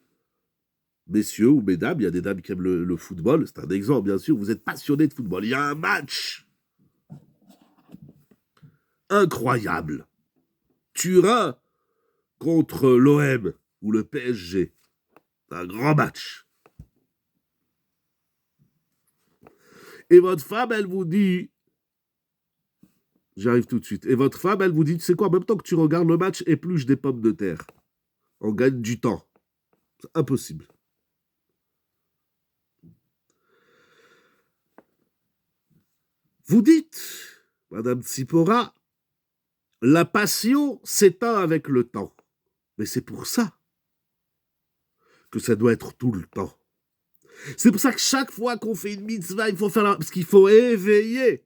messieurs ou mesdames, il y a des dames qui aiment le football, c'est un exemple bien sûr, vous êtes passionné de football, il y a un match incroyable. Turin contre l'OM ou le PSG. Un grand match. Et votre femme, elle vous dit, j'arrive tout de suite, et votre femme, elle vous dit, tu sais quoi, en même temps que tu regardes le match, épluche des pommes de terre. On gagne du temps. C'est impossible. Vous dites, Madame Tsipora, la passion s'éteint avec le temps. Mais c'est pour ça que ça doit être tout le temps. C'est pour ça que chaque fois qu'on fait une mitzvah, il faut faire parce qu'il faut éveiller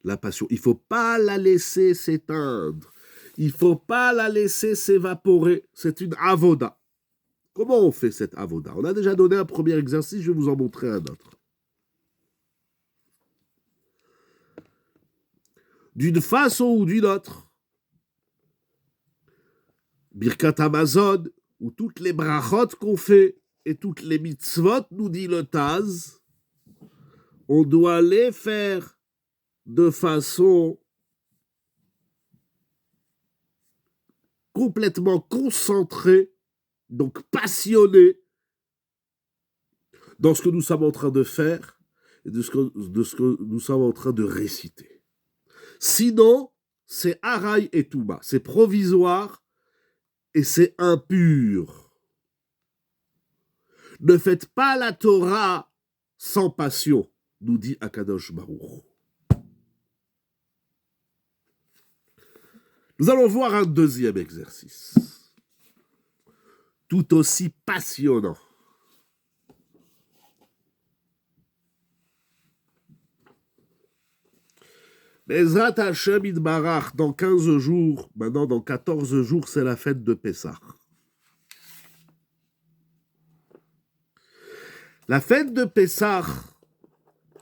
la passion. Il ne faut pas la laisser s'éteindre. Il ne faut pas la laisser s'évaporer. C'est une avoda. Comment on fait cette avoda? On a déjà donné un premier exercice, je vais vous en montrer un autre. D'une façon ou d'une autre, Birkat Hamazon, ou toutes les brachot qu'on fait, et toutes les mitzvot, nous dit le Taz, on doit les faire de façon complètement concentrée, donc passionnée, dans ce que nous sommes en train de faire, et de ce que nous sommes en train de réciter. Sinon, c'est Araï et Touba, c'est provisoire, et c'est impur. Ne faites pas la Torah sans passion, nous dit Akadosh Baruch. Nous allons voir un deuxième exercice, tout aussi passionnant. Bezrat Hashem Idbarach, dans 15 jours, maintenant dans 14 jours, c'est la fête de Pessah. La fête de Pessah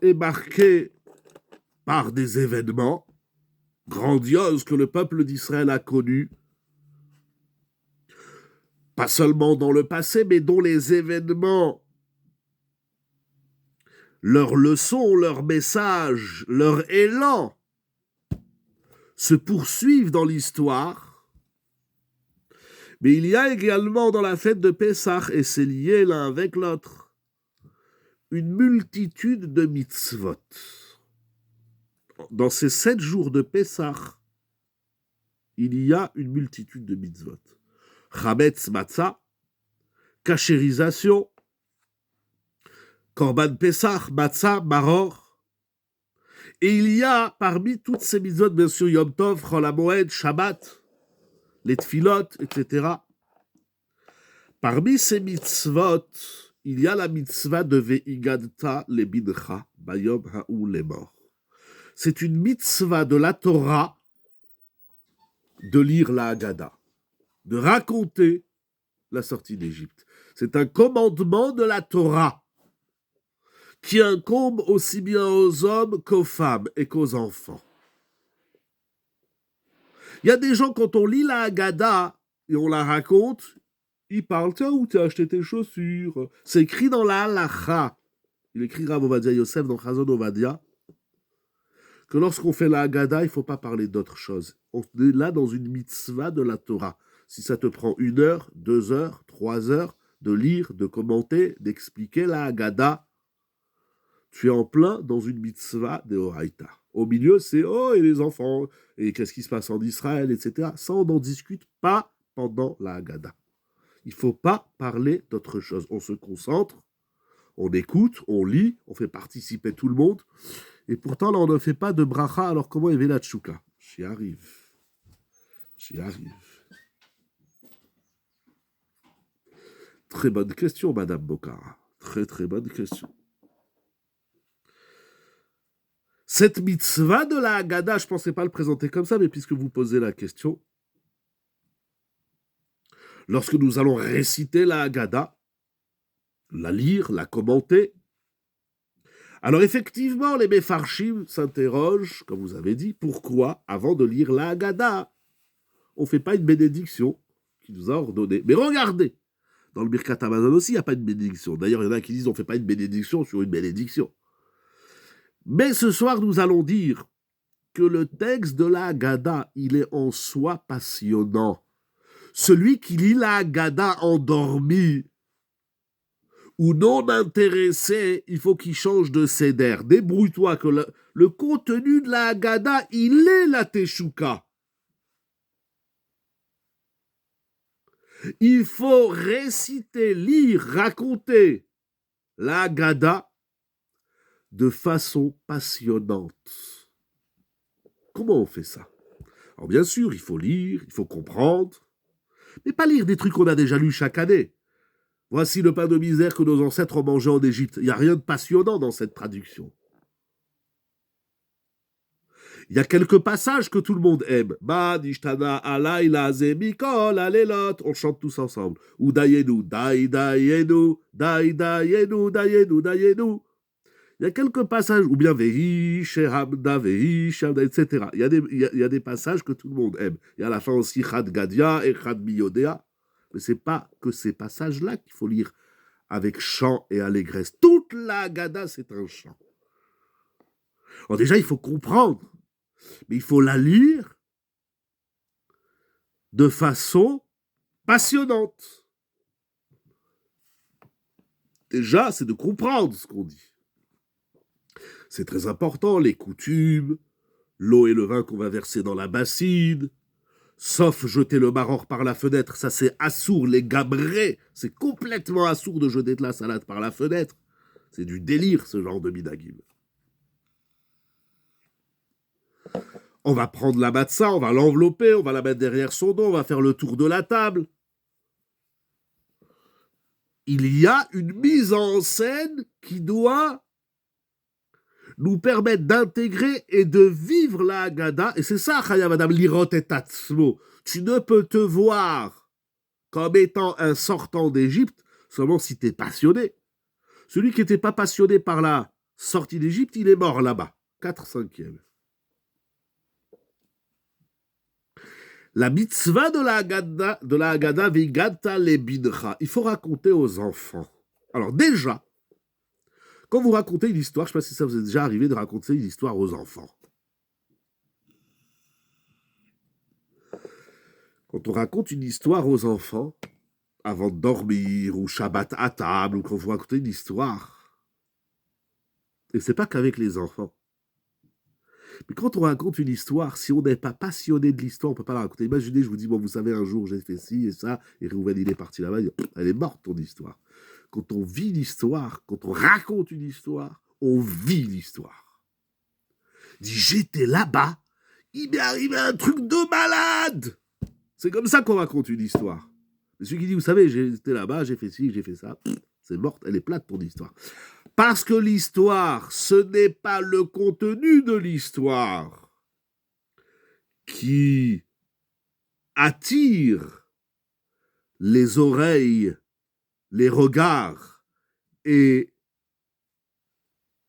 est marquée par des événements grandioses que le peuple d'Israël a connus, pas seulement dans le passé, mais dont les événements, leurs leçons, leurs messages, leur élan se poursuivent dans l'histoire. Mais il y a également dans la fête de Pessah, et c'est lié l'un avec l'autre, une multitude de mitzvot. Dans ces 7 jours de Pessah, il y a une multitude de mitzvot. Chametz matzah, cachérisation, Korban Pessah, matzah, maror. Et il y a parmi toutes ces mitzvot, bien sûr, Yom Tov, Chol HaMoed, Shabbat, les tfilot, etc. Parmi ces mitzvot, il y a la mitzvah de Ve'igadta le bincha, Bayom ha'u le mort. C'est une mitzvah de la Torah de lire la Haggadah, de raconter la sortie d'Égypte. C'est un commandement de la Torah qui incombe aussi bien aux hommes qu'aux femmes et qu'aux enfants. Il y a des gens, quand on lit la Haggadah et on la raconte, ils parlent, tiens, où tu as acheté tes chaussures? C'est écrit dans la Halacha. Il écrit Rav Ovadia Yosef dans Chazon Ovadia que lorsqu'on fait la Haggadah, il ne faut pas parler d'autre chose. On est là dans une mitzvah de la Torah. Si ça te prend 1 heure, 2 heures, 3 heures de lire, de commenter, d'expliquer la Haggadah, tu es en plein dans une mitzvah de Horaïta. Au milieu, c'est oh, et les enfants, et qu'est-ce qui se passe en Israël, etc. Ça, on n'en discute pas pendant la Haggadah. Il ne faut pas parler d'autre chose. On se concentre, on écoute, on lit, on fait participer tout le monde. Et pourtant, là, on ne fait pas de bracha. Alors, comment est la tchouka? J'y arrive. J'y arrive. Très bonne question, Madame Bocara. Très, très bonne question. Cette mitzvah de la Haggadah, je ne pensais pas le présenter comme ça, mais puisque vous posez la question, lorsque nous allons réciter la Haggadah, la lire, la commenter, alors effectivement, les Mefarshim s'interrogent, comme vous avez dit, pourquoi, avant de lire la Haggadah, on ne fait pas une bénédiction qui nous a ordonné. Mais regardez, dans le Birkat Hamazon aussi, il n'y a pas de bénédiction. D'ailleurs, il y en a qui disent on ne fait pas une bénédiction sur une bénédiction. Mais ce soir, nous allons dire que le texte de la Haggadah, il est en soi passionnant. Celui qui lit la Haggadah endormi ou non intéressé, il faut qu'il change de seder. Débrouille-toi que le contenu de la Haggadah, il est la Teshuka. Il faut réciter, lire, raconter la Haggadah de façon passionnante. Comment on fait ça? Alors bien sûr, il faut lire, il faut comprendre, mais pas lire des trucs qu'on a déjà lus chaque année. Voici le pain de misère que nos ancêtres ont mangé en Égypte. Il n'y a rien de passionnant dans cette traduction. Il y a quelques passages que tout le monde aime. On chante tous ensemble. Ou dayenu, dayenu, dayenu. Il y a quelques passages, ou bien Vehi, Shehamda, Vehi, Shehamda, etc. Il y a des passages que tout le monde aime. Il y a à la fin aussi Chad Gadia et Chad Miyodea. Mais ce n'est pas que ces passages-là qu'il faut lire avec chant et allégresse. Toute la Haggadah, c'est un chant. Alors déjà, il faut comprendre, mais il faut la lire de façon passionnante. Déjà, c'est de comprendre ce qu'on dit. C'est très important, les coutumes, l'eau et le vin qu'on va verser dans la bassine, sauf jeter le maror par la fenêtre, ça c'est assourd, les gabrés, c'est complètement assourd de jeter de la salade par la fenêtre. C'est du délire, ce genre de minagim. On va prendre la matzah, on va l'envelopper, on va la mettre derrière son dos, on va faire le tour de la table. Il y a une mise en scène qui doit nous permettre d'intégrer et de vivre la Haggadah. Et c'est ça, Chaya Madame Lirot et Tatsmo. Tu ne peux te voir comme étant un sortant d'Égypte seulement si tu es passionné. Celui qui n'était pas passionné par la sortie d'Égypte, il est mort là-bas. 4/5. La mitzvah de la Haggadah, Vigata lebincha. Il faut raconter aux enfants. Alors déjà, quand vous racontez une histoire, je ne sais pas si ça vous est déjà arrivé de raconter une histoire aux enfants. Quand on raconte une histoire aux enfants, avant de dormir, ou Shabbat à table, ou quand vous racontez une histoire, et c'est pas qu'avec les enfants. Mais quand on raconte une histoire, si on n'est pas passionné de l'histoire, on ne peut pas la raconter. Imaginez, je vous dis, bon, vous savez, un jour, j'ai fait ci et ça, et Réhouven, il est parti là-bas, elle est morte, ton histoire. Quand on vit l'histoire, quand on raconte une histoire, on vit l'histoire. Il dit, j'étais là-bas, il m'est arrivé un truc de malade. C'est comme ça qu'on raconte une histoire. Mais celui qui dit, vous savez, j'étais là-bas, j'ai fait ci, j'ai fait ça, c'est morte, elle est plate, ton histoire. Parce que l'histoire, ce n'est pas le contenu de l'histoire qui attire les oreilles, les regards et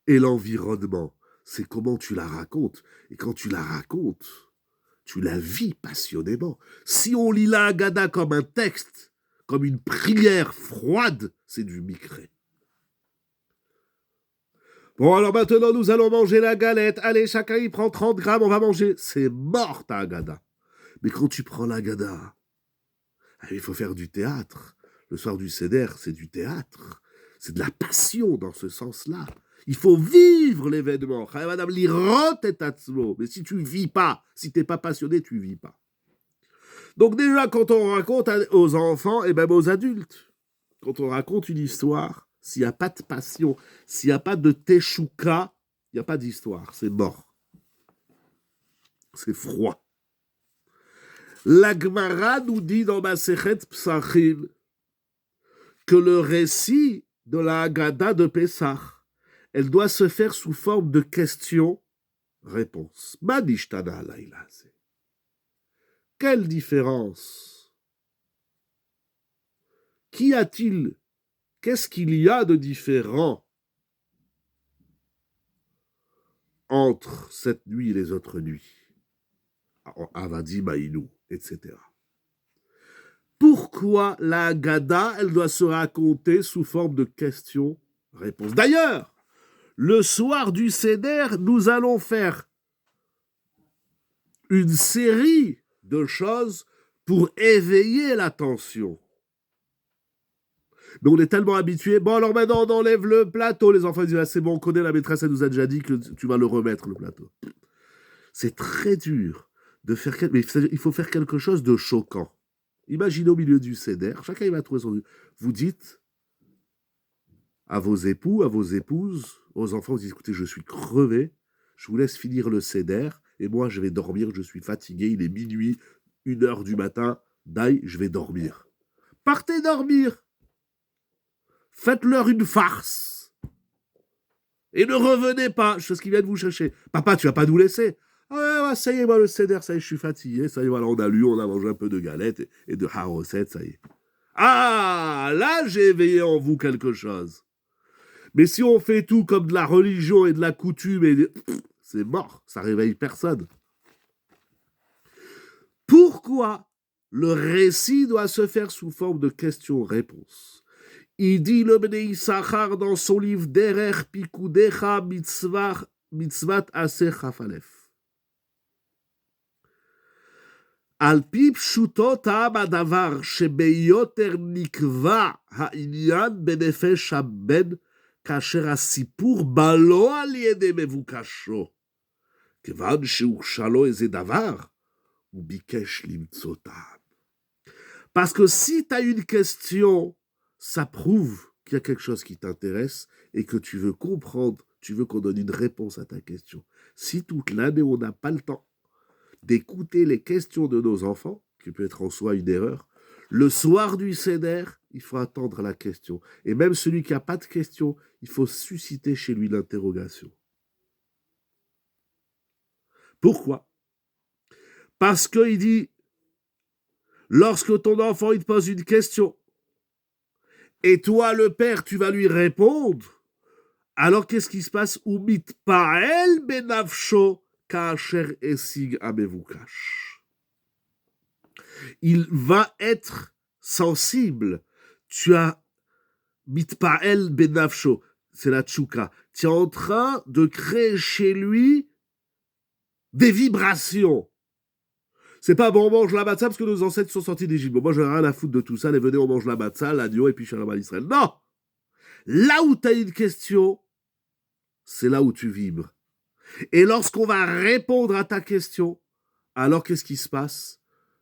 l'environnement. C'est comment tu la racontes. Et quand tu la racontes, tu la vis passionnément. Si on lit la Haggadah comme un texte, comme une prière froide, c'est du micré. Bon, alors maintenant, nous allons manger la galette. Allez, chacun y prend 30 grammes, on va manger. C'est mort, ta Haggadah. Mais quand tu prends la Haggadah, il faut faire du théâtre. Le soir du Seder, c'est du théâtre. C'est de la passion dans ce sens-là. Il faut vivre l'événement. Madame Lirot et Tatsmo. Mais si tu ne vis pas, si tu n'es pas passionné, tu ne vis pas. Donc déjà, quand on raconte aux enfants et même aux adultes, quand on raconte une histoire, s'il n'y a pas de passion, s'il n'y a pas de teshuka, il n'y a pas d'histoire, c'est mort. C'est froid. La Gemara nous dit dans Masechet Psachim que le récit de la Haggadah de Pessah, elle doit se faire sous forme de questions-réponses. Manishtana laïla. Quelle différence? Qu'y a-t-il? Qu'est-ce qu'il y a de différent entre cette nuit et les autres nuits? Avadi Maïnou, etc. Pourquoi la Haggadah, elle doit se raconter sous forme de questions-réponses? D'ailleurs, le soir du Seder, nous allons faire une série de choses pour éveiller l'attention. Mais on est tellement habitués. Bon, alors maintenant, on enlève le plateau. Les enfants disent, ah, c'est bon, on connaît, la maîtresse, elle nous a déjà dit que tu vas le remettre, le plateau. C'est très dur de faire... Mais il faut faire quelque chose de choquant. Imaginez au milieu du Seder, chacun va trouver son... Vous dites à vos époux, à vos épouses, aux enfants, vous dites, écoutez, je suis crevé, je vous laisse finir le Seder, et moi, je vais dormir, je suis fatigué, il est minuit, 1h du matin, d'ail, je vais dormir. Partez dormir. Faites-leur une farce. Et ne revenez pas, je sais ce qu'ils viennent vous chercher. Papa, tu vas pas nous laisser. Ah, ça y est, moi, le Seder, ça y est, je suis fatigué, ça y est, voilà, on a lu, on a mangé un peu de galettes et de haroset, ça y est. Ah, là, j'ai éveillé en vous quelque chose. Mais si on fait tout comme de la religion et de la coutume, c'est mort, ça réveille personne. Pourquoi le récit doit se faire sous forme de questions-réponses? Il dit le Bnei Issachar dans son livre Derer Pikudecha Mitzvat Aseh Chafalef. על פי פשוטו טעם הדבר שביותר נקבע העניין בנפש הבן כאשר הסיפור בא לא על ידי מבוקשו. כיוון שהורשה לו איזה דבר, הוא ביקש למצוא טעם. Parce que si tu as une question, ça prouve qu'il y a quelque chose qui t'intéresse et que tu veux comprendre, tu veux qu'on donne une réponse à ta question. Si toute l'année on n'a pas le temps d'écouter les questions de nos enfants, qui peut être en soi une erreur, le soir du Seder, il faut attendre la question. Et même celui qui n'a pas de question, il faut susciter chez lui l'interrogation. Pourquoi? Parce qu'il dit, lorsque ton enfant il te pose une question, et toi, le père, tu vas lui répondre, alors qu'est-ce qui se passe? Umit pa'el benafsho kasher esig amevukash. Il va être sensible. Tu as mitpa'el benafsho, c'est la tchouka. Tu es en train de créer chez lui des vibrations. C'est pas bon, on mange la matzah parce que nos ancêtres sont sortis d'Égypte. Bon, moi, je n'ai rien à foutre de tout ça. Les venez, on mange la matzah, l'agneau et puis shalom à Israël. Non! Là où tu as une question, c'est là où tu vibres. Et lorsqu'on va répondre à ta question, alors qu'est-ce qui se passe?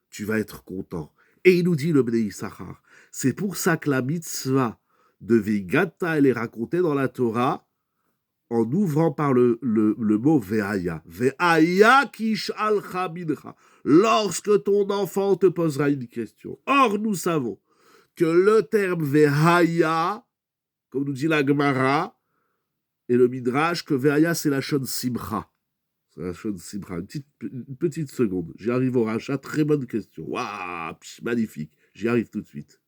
Tu vas être content. Et il nous dit le Bnei Issachar. C'est pour ça que la mitzvah de Vigata, elle est racontée dans la Torah en ouvrant par le mot Ve'aya. Ve'aya kish'alcha mincha. Lorsque ton enfant te posera une question. Or, nous savons que le terme Ve'aya, comme nous dit la Gemara, et le Midrash, que Ve'aya, c'est la Shon Simcha. C'est la Shon Simcha. Une petite seconde. J'y arrive au rachat. Très bonne question. Waouh, magnifique. J'y arrive tout de suite.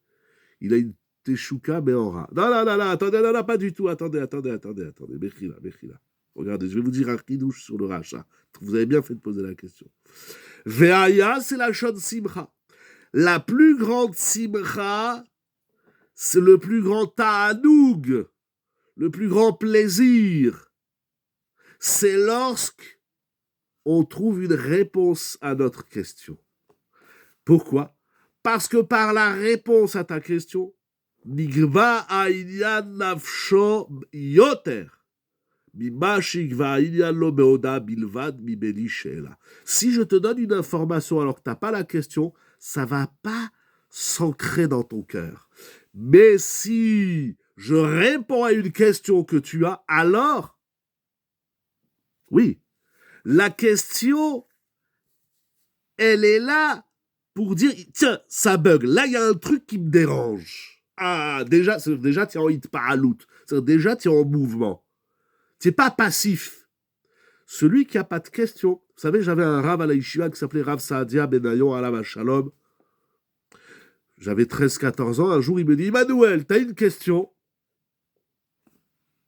Il a une teshuka, mais en rat. Non, attendez, non, pas du tout. Attendez. Bechila. Regardez, je vais vous dire un chidouche sur le rachat. Vous avez bien fait de poser la question. Ve'aya, c'est la Shon Simcha. La plus grande Simcha, c'est le plus grand ta'anoug. Le plus grand plaisir, c'est lorsque on trouve une réponse à notre question. Pourquoi? Parce que par la réponse à ta question, nigva ha'inyan nafsho yoter, mima shigva ha'inyan lo beoda bilvad mibeli she'ela. Si je te donne une information alors que tu n'as pas la question, ça va pas s'ancrer dans ton cœur. Mais si je réponds à une question que tu as, alors, oui, la question, elle est là pour dire, tiens, ça bug. Là, il y a un truc qui me dérange. Ah, déjà, tu es en hit paralout. Déjà, tu es en mouvement. Tu n'es pas passif. Celui qui n'a pas de question. Vous savez, j'avais un Rav à la Yeshiva qui s'appelait Rav Saadia Benayon Alav Shalom. J'avais 13-14 ans. Un jour, il me dit, Emmanuel, tu as une question?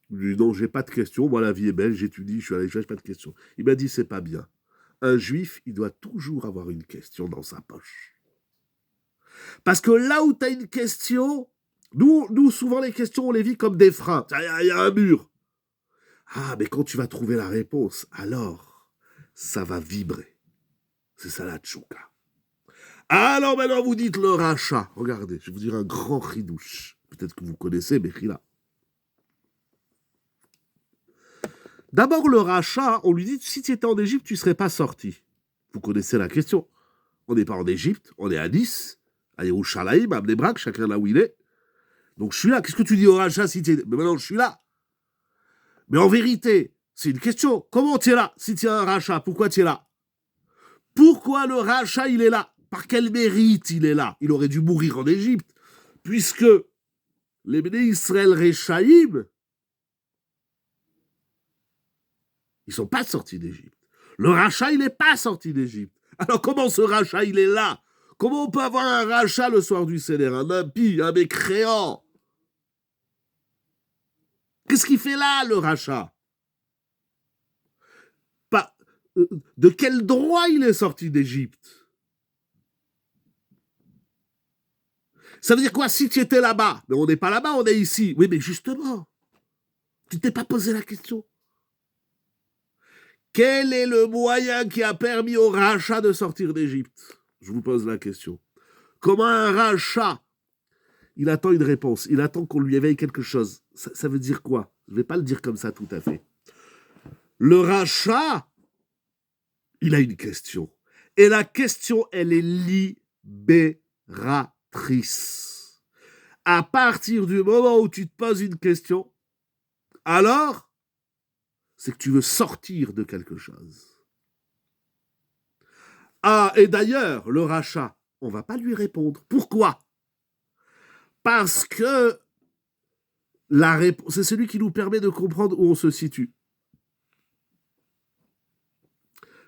Je lui dis, non, j'ai pas de question. Moi, la vie est belle, j'étudie, je suis à la Yeshiva, j'ai pas de question. Il m'a dit, c'est pas bien. Un juif, il doit toujours avoir une question dans sa poche. Parce que là où tu as une question, nous, souvent, les questions, on les vit comme des freins. Il y a un mur. Ah, mais quand tu vas trouver la réponse, alors, ça va vibrer. C'est ça la tchouka. Alors maintenant, vous dites le rachat. Regardez, je vais vous dire un grand chidouche. Peut-être que vous connaissez, mais là. D'abord, le rachat, on lui dit, si tu étais en Égypte, tu ne serais pas sorti. Vous connaissez la question. On n'est pas en Égypte, on est à Nice, à Yerushalayim, à Bnei-Brak, chacun là où il est. Donc je suis là. Qu'est-ce que tu dis au rachat si tu es... Mais maintenant, je suis là. Mais en vérité, c'est une question. Comment tu es là si tu es un rachat? Pourquoi tu es là? Pourquoi le rachat, il est là? Par quel mérite il est là? Il aurait dû mourir en Égypte, puisque les Bnei Israël Rechaïm, ils ne sont pas sortis d'Égypte. Le rachat, il n'est pas sorti d'Égypte. Alors comment ce rachat, il est là? Comment on peut avoir un rachat le soir du Seder? Un impie, un mécréant? Qu'est-ce qu'il fait là, le rachat? De quel droit il est sorti d'Égypte? Ça veut dire quoi si tu étais là-bas? Mais on n'est pas là-bas, on est ici. Oui, mais justement, tu t'es pas posé la question. Quel est le moyen qui a permis au rachat de sortir d'Égypte? Je vous pose la question. Comment un rachat, il attend une réponse, il attend qu'on lui éveille quelque chose. Ça veut dire quoi? Je ne vais pas le dire comme ça tout à fait. Le rachat, il a une question. Et la question, elle est libératrice. À partir du moment où tu te poses une question, alors, c'est que tu veux sortir de quelque chose. Ah, et d'ailleurs, le rachat, on ne va pas lui répondre. Pourquoi? Parce que la réponse, c'est celui qui nous permet de comprendre où on se situe.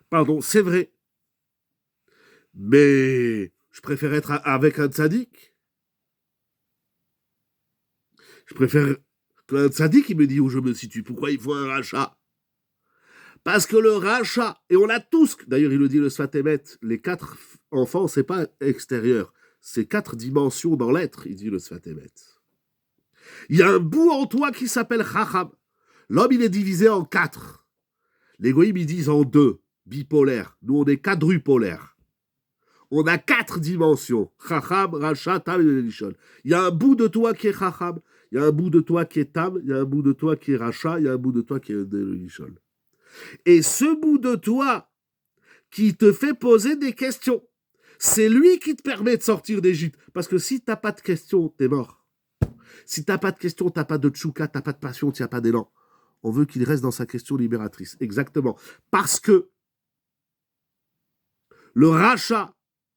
Pardon, c'est vrai. Mais je préfère être avec un tzaddik. Je préfère qu'un tzaddik qui me dit où je me situe. Pourquoi il faut un rachat? Parce que le rachat, et on l'a tous, d'ailleurs il le dit le Sfat Emet, les 4 enfants, c'est pas extérieur, c'est 4 dimensions dans l'être, il dit le Sfat Emet. Il y a un bout en toi qui s'appelle Chacham. L'homme, il est divisé en 4. Les goïms, ils disent en 2, bipolaire. Nous, on est quadrupolaire. On a 4 dimensions. Chacham, Racha, Tam et Lishon. Il y a un bout de toi qui est Chacham, il y a un bout de toi qui est Tam, il y a un bout de toi qui est Racha, il y a un bout de toi qui est Lishon. Et ce bout de toi qui te fait poser des questions, c'est lui qui te permet de sortir d'Égypte. Parce que si tu n'as pas de questions, t'es mort. Si tu n'as pas de questions, tu n'as pas de tchouka, tu n'as pas de passion, tu n'as pas d'élan. On veut qu'il reste dans sa question libératrice. Exactement. Parce que le rachat,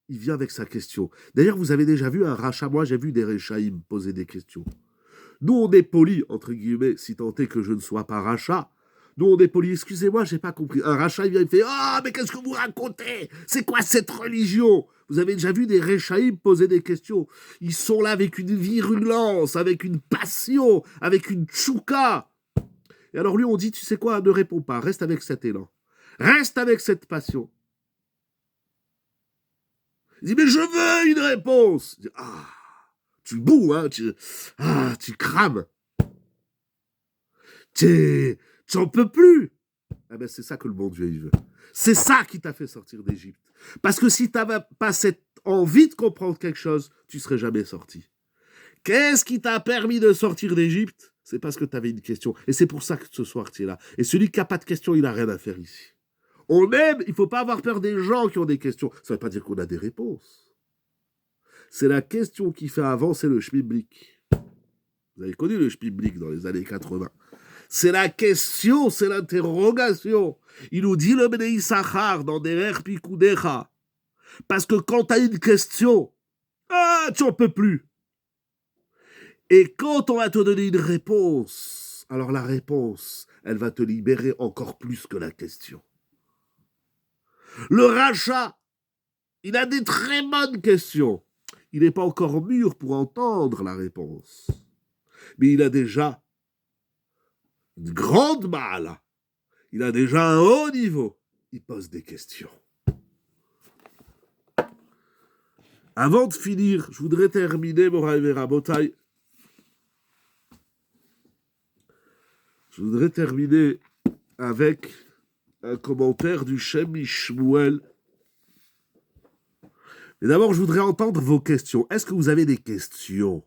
il vient avec sa question. D'ailleurs, vous avez déjà vu un rachat. Moi, j'ai vu des rechaïm poser des questions. Nous, on est polis, entre guillemets, si tant est que je ne sois pas rachat. Nous, on est polis. Excusez-moi, j'ai pas compris. Un rachat, il vient, il fait « Ah, mais qu'est-ce que vous racontez? C'est quoi cette religion ?» Vous avez déjà vu des rechaïm poser des questions. Ils sont là avec une virulence, avec une passion, avec une tchouka. Et alors lui, on dit, tu sais quoi, ne réponds pas, reste avec cet élan. Reste avec cette passion. Il dit, mais je veux une réponse. Il dit, ah, tu boues, hein, tu crames. Tu n'en peux plus. Ah ben c'est ça que le bon Dieu il veut. C'est ça qui t'a fait sortir d'Égypte. Parce que si tu n'avais pas cette envie de comprendre quelque chose, tu ne serais jamais sorti. Qu'est-ce qui t'a permis de sortir d'Égypte? C'est parce que tu avais une question. Et c'est pour ça que ce soir tu es là. Et celui qui n'a pas de question, il n'a rien à faire ici. On aime, il ne faut pas avoir peur des gens qui ont des questions. Ça ne veut pas dire qu'on a des réponses. c'est la question qui fait avancer le schmilblick. Vous avez connu le schmilblick dans les années 80. C'est la question, c'est l'interrogation. Il nous dit le Bnei Issachar dans Derer Pikudecha. Parce que quand tu as une question, tu n'en peux plus. Et quand on va te donner une réponse, alors la réponse, elle va te libérer encore plus que la question. Le rachat, il a des très bonnes questions. Il n'est pas encore mûr pour entendre la réponse. Mais il a déjà une grande malle. Il a déjà un haut niveau. Il pose des questions. Avant de finir, je voudrais terminer, Moraï et Rabotai. Je voudrais terminer avec un commentaire du Shem Shmuel. Mais d'abord, je voudrais entendre vos questions. Est-ce que vous avez des questions?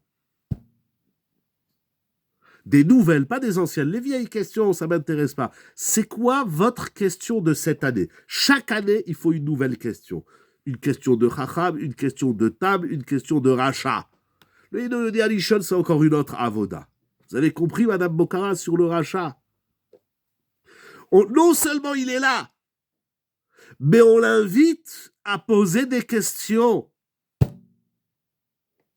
Des nouvelles, pas des anciennes. Les vieilles questions, ça ne m'intéresse pas. C'est quoi votre question de cette année? Chaque année, il faut une nouvelle question. Une question de Chacham, une question de table, une question de rachat. Le Hinoyodi Alishon, c'est encore une autre avoda. Vous avez compris, Madame Bokara, sur le rachat? Non seulement il est là, mais on l'invite à poser des questions.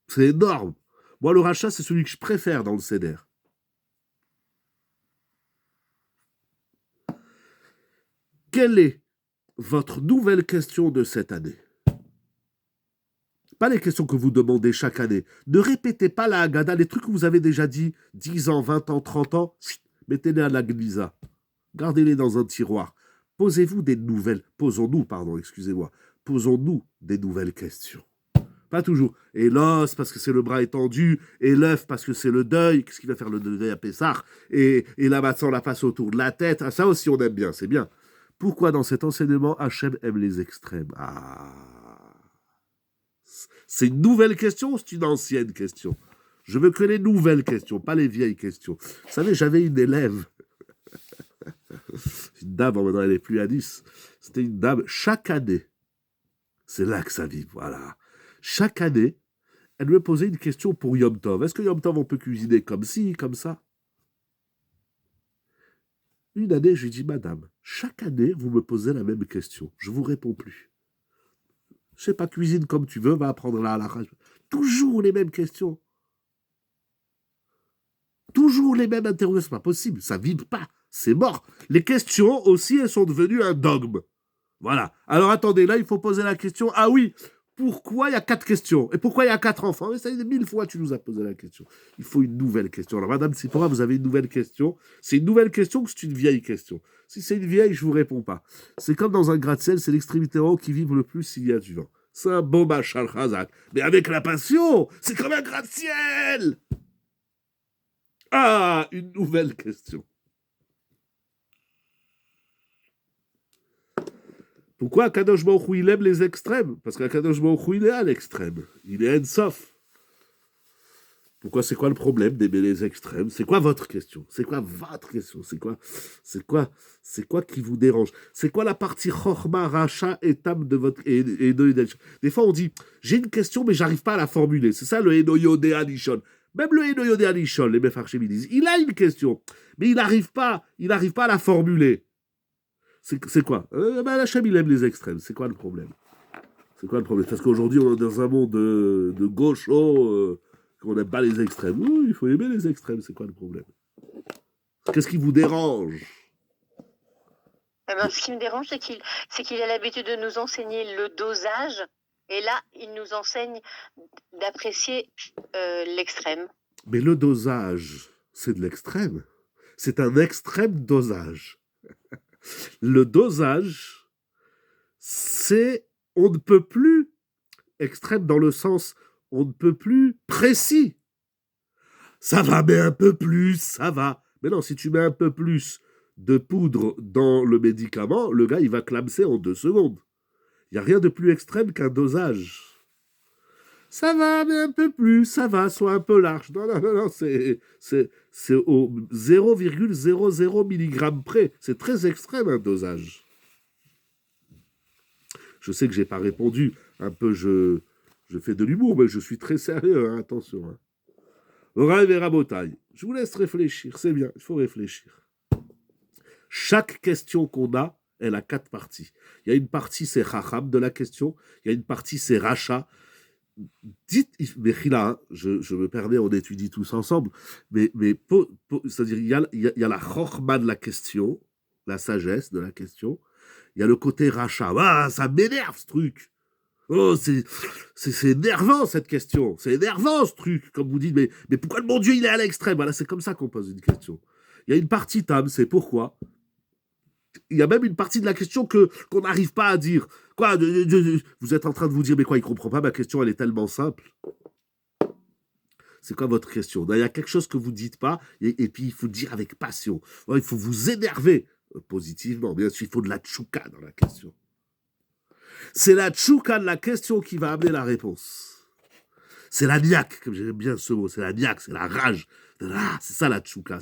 C'est énorme. Moi, le rachat, c'est celui que je préfère dans le Seder. Quelle est votre nouvelle question de cette année? Pas les questions que vous demandez chaque année. Ne répétez pas la Haggadah, les trucs que vous avez déjà dit 10 ans, 20 ans, 30 ans, mettez-les à la Gnisa. Gardez-les dans un tiroir. Posons-nous des nouvelles questions. Pas toujours. Et l'os parce que c'est le bras étendu, et l'œuf parce que c'est le deuil. Qu'est-ce qu'il va faire le deuil à Pessah? Et la matzah, on la passe autour de la tête. Ah, ça aussi, on aime bien, c'est bien. Pourquoi dans cet enseignement, Hachem aime les extrêmes? C'est une nouvelle question ou c'est une ancienne question? Je veux que les nouvelles questions, pas les vieilles questions. Vous savez, j'avais une élève, une dame, maintenant elle n'est plus à 10. C'était une dame, chaque année, c'est là que ça vit, voilà. Chaque année, elle me posait une question pour Yom Tov. Est-ce que Yom Tov, on peut cuisiner comme ci, comme ça? Une année, je lui dis, madame, chaque année, vous me posez la même question. Je ne vous réponds plus. Je sais pas, cuisine comme tu veux, va apprendre la halakha. Toujours les mêmes questions. Toujours les mêmes interrogations. C'est pas possible, ça vibre pas. C'est mort. Les questions aussi, elles sont devenues un dogme. Voilà. Alors attendez, là, il faut poser la question. Ah oui, pourquoi il y a 4 questions? Et pourquoi il y a 4 enfants? Mais ça y est, 1000 fois tu nous as posé la question. Il faut une nouvelle question. Alors, Madame Tsipora, vous avez une nouvelle question. C'est une nouvelle question ou c'est une vieille question? Si c'est une vieille, je vous réponds pas. C'est comme dans un gratte-ciel, c'est l'extrémité en haut qui vibre le plus s'il y a du vent. C'est un bon Bachar Khazak. Mais avec la passion, c'est comme un gratte-ciel. Ah, une nouvelle question. Pourquoi Kadosh Baruch Hu, il aime les extrêmes? Parce qu'Akadosh Baruch Hu, il est à l'extrême. Il est Ensof. Pourquoi? C'est quoi le problème d'aimer les extrêmes? C'est quoi votre question? C'est quoi votre question? C'est quoi qui vous dérange? C'est quoi la partie Chorma, Racha, étape de votre... Des fois, on dit, j'ai une question, mais j'arrive pas à la formuler. C'est ça le Enoyodé Alishon. Même le Enoyodé Alishon, les Mefarshim, ils disent, il a une question, mais il n'arrive pas à la formuler. C'est quoi? Hachem, il aime les extrêmes. C'est quoi le problème? Parce qu'aujourd'hui, on est dans un monde de gaucho, qu'on n'aime pas les extrêmes. Oui, il faut aimer les extrêmes. C'est quoi le problème? Qu'est-ce qui vous dérange? Ce qui me dérange, c'est qu'il a l'habitude de nous enseigner le dosage. Et là, il nous enseigne d'apprécier l'extrême. Mais le dosage, c'est de l'extrême. C'est un extrême dosage. Le dosage, c'est on ne peut plus, extrême dans le sens on ne peut plus précis. Ça va, mais un peu plus, ça va. Mais non, si tu mets un peu plus de poudre dans le médicament, le gars, il va clamser en 2 secondes. Il n'y a rien de plus extrême qu'un dosage. Ça va, mais un peu plus, ça va, soit un peu large. Non, c'est au 0,00 mg près. C'est très extrême, un dosage. Je sais que je n'ai pas répondu. Un peu, je Je fais de l'humour, mais je suis très sérieux, hein, attention. Hein. Rav et Rabotai, je vous laisse réfléchir, c'est bien, il faut réfléchir. Chaque question qu'on a, elle a 4 parties. Il y a une partie, c'est Chacham de la question, il y a une partie, c'est Racha. Dites, mais là, je me permets, on étudie tous ensemble, mais c'est-à-dire, il y a la Chochma de la question, la sagesse de la question, il y a le côté Racha. Ah, ça m'énerve ce truc. Oh, c'est énervant cette question. C'est énervant ce truc. Comme vous dites, mais pourquoi le bon Dieu il est à l'extrême? Voilà, c'est comme ça qu'on pose une question. Il y a une partie Tam, c'est pourquoi. Il y a même une partie de la question qu'on n'arrive pas à dire. Quoi, vous êtes en train de vous dire, mais quoi, il ne comprend pas, ma question elle est tellement simple. C'est quoi votre question? Il y a quelque chose que vous ne dites pas, et puis il faut le dire avec passion. Il faut vous énerver positivement. Bien sûr, il faut de la tchouka dans la question. C'est la tchouka de la question qui va amener la réponse. C'est la niaque, comme j'aime bien ce mot, c'est la niaque, c'est la rage. Ah, c'est ça la tchouka,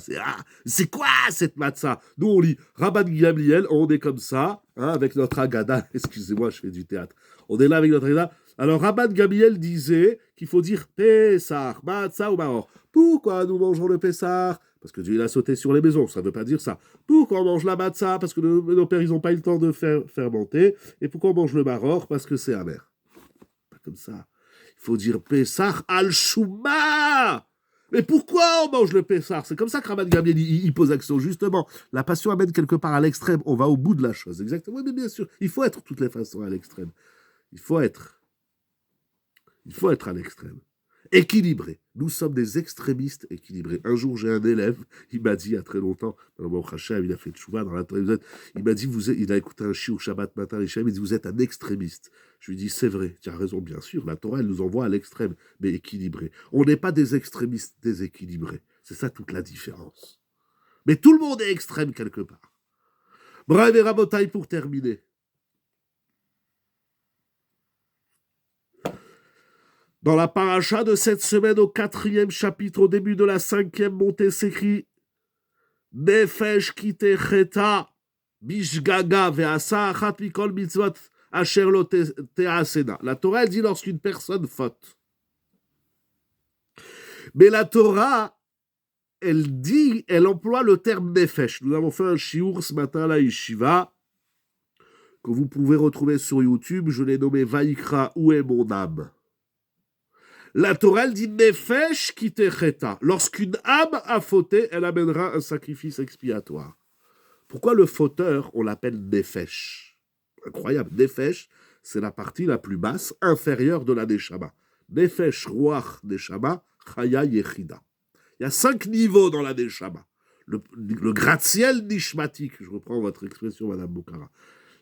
c'est quoi cette matzah? Nous on lit Rabban Gamliel, on est comme ça, hein, avec notre agada, excusez-moi, je fais du théâtre. On est là avec notre agada. Alors Rabban Gamliel disait qu'il faut dire Pessah, matzah ou maror. Pourquoi nous mangeons le Pessah? Parce que Dieu il a sauté sur les maisons, ça ne veut pas dire ça. Pourquoi on mange la matzah? Parce que nos pères ils n'ont pas eu le temps de fermenter. Et pourquoi on mange le maror? Parce que c'est amer. Pas comme ça. Il faut dire Pessah al-Shuma. Mais pourquoi on mange le Pessah? C'est comme ça que Rabban Gamliel il pose l'action. Justement, la passion amène quelque part à l'extrême. On va au bout de la chose. Exactement. Mais bien sûr, il faut être de toutes les façons à l'extrême. Il faut être à l'extrême. Équilibré. Nous sommes des extrémistes équilibrés. Un jour, j'ai un élève, il m'a dit, il y a très longtemps, dans le Hachem, il a fait de chouva dans la Torah, il m'a dit, il a écouté un shiur Shabbat matin, les Shem, il dit, vous êtes un extrémiste. Je lui dis, c'est vrai, tu as raison, bien sûr, la Torah, elle nous envoie à l'extrême, mais équilibré. On n'est pas des extrémistes déséquilibrés. C'est ça toute la différence. Mais tout le monde est extrême quelque part. Bref, et Rabotai pour terminer. Dans la paracha de cette semaine, au 4e chapitre, au début de la 5e montée, s'écrit Nefesh kitecheta bishgaga ve'asa achat mikol mitzvot asher lo te'asena. La Torah, elle dit lorsqu'une personne faute. Mais la Torah, elle emploie le terme Nefesh. Nous avons fait un shiur ce matin à la Yeshiva, que vous pouvez retrouver sur YouTube. Je l'ai nommé Vaïkra, où est mon âme? La Torah dit Nefesh kitecheta. Lorsqu'une âme a fauté, elle amènera un sacrifice expiatoire. Pourquoi le fauteur, on l'appelle Nefesh? Incroyable. Nefesh, c'est la partie la plus basse, inférieure de la Neshama. Nefesh, Ruach, Neshama, Chaya, Yechida. Il y a 5 niveaux dans la Neshama. Le gratte-ciel nishmatique, je reprends votre expression, Madame Boukara.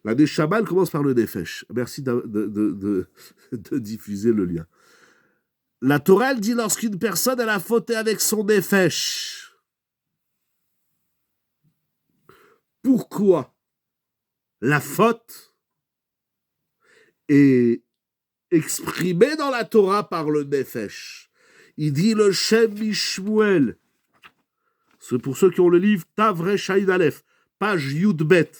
La Neshama, elle commence par le Nefesh. Merci de diffuser le lien. La Torah, elle dit lorsqu'une personne, elle a fauté avec son nefesh. Pourquoi la faute est exprimée dans la Torah par le nefesh? Il dit le Shem Mishmuel. C'est pour ceux qui ont le livre Tavre Shaïd Aleph, page Yudbet.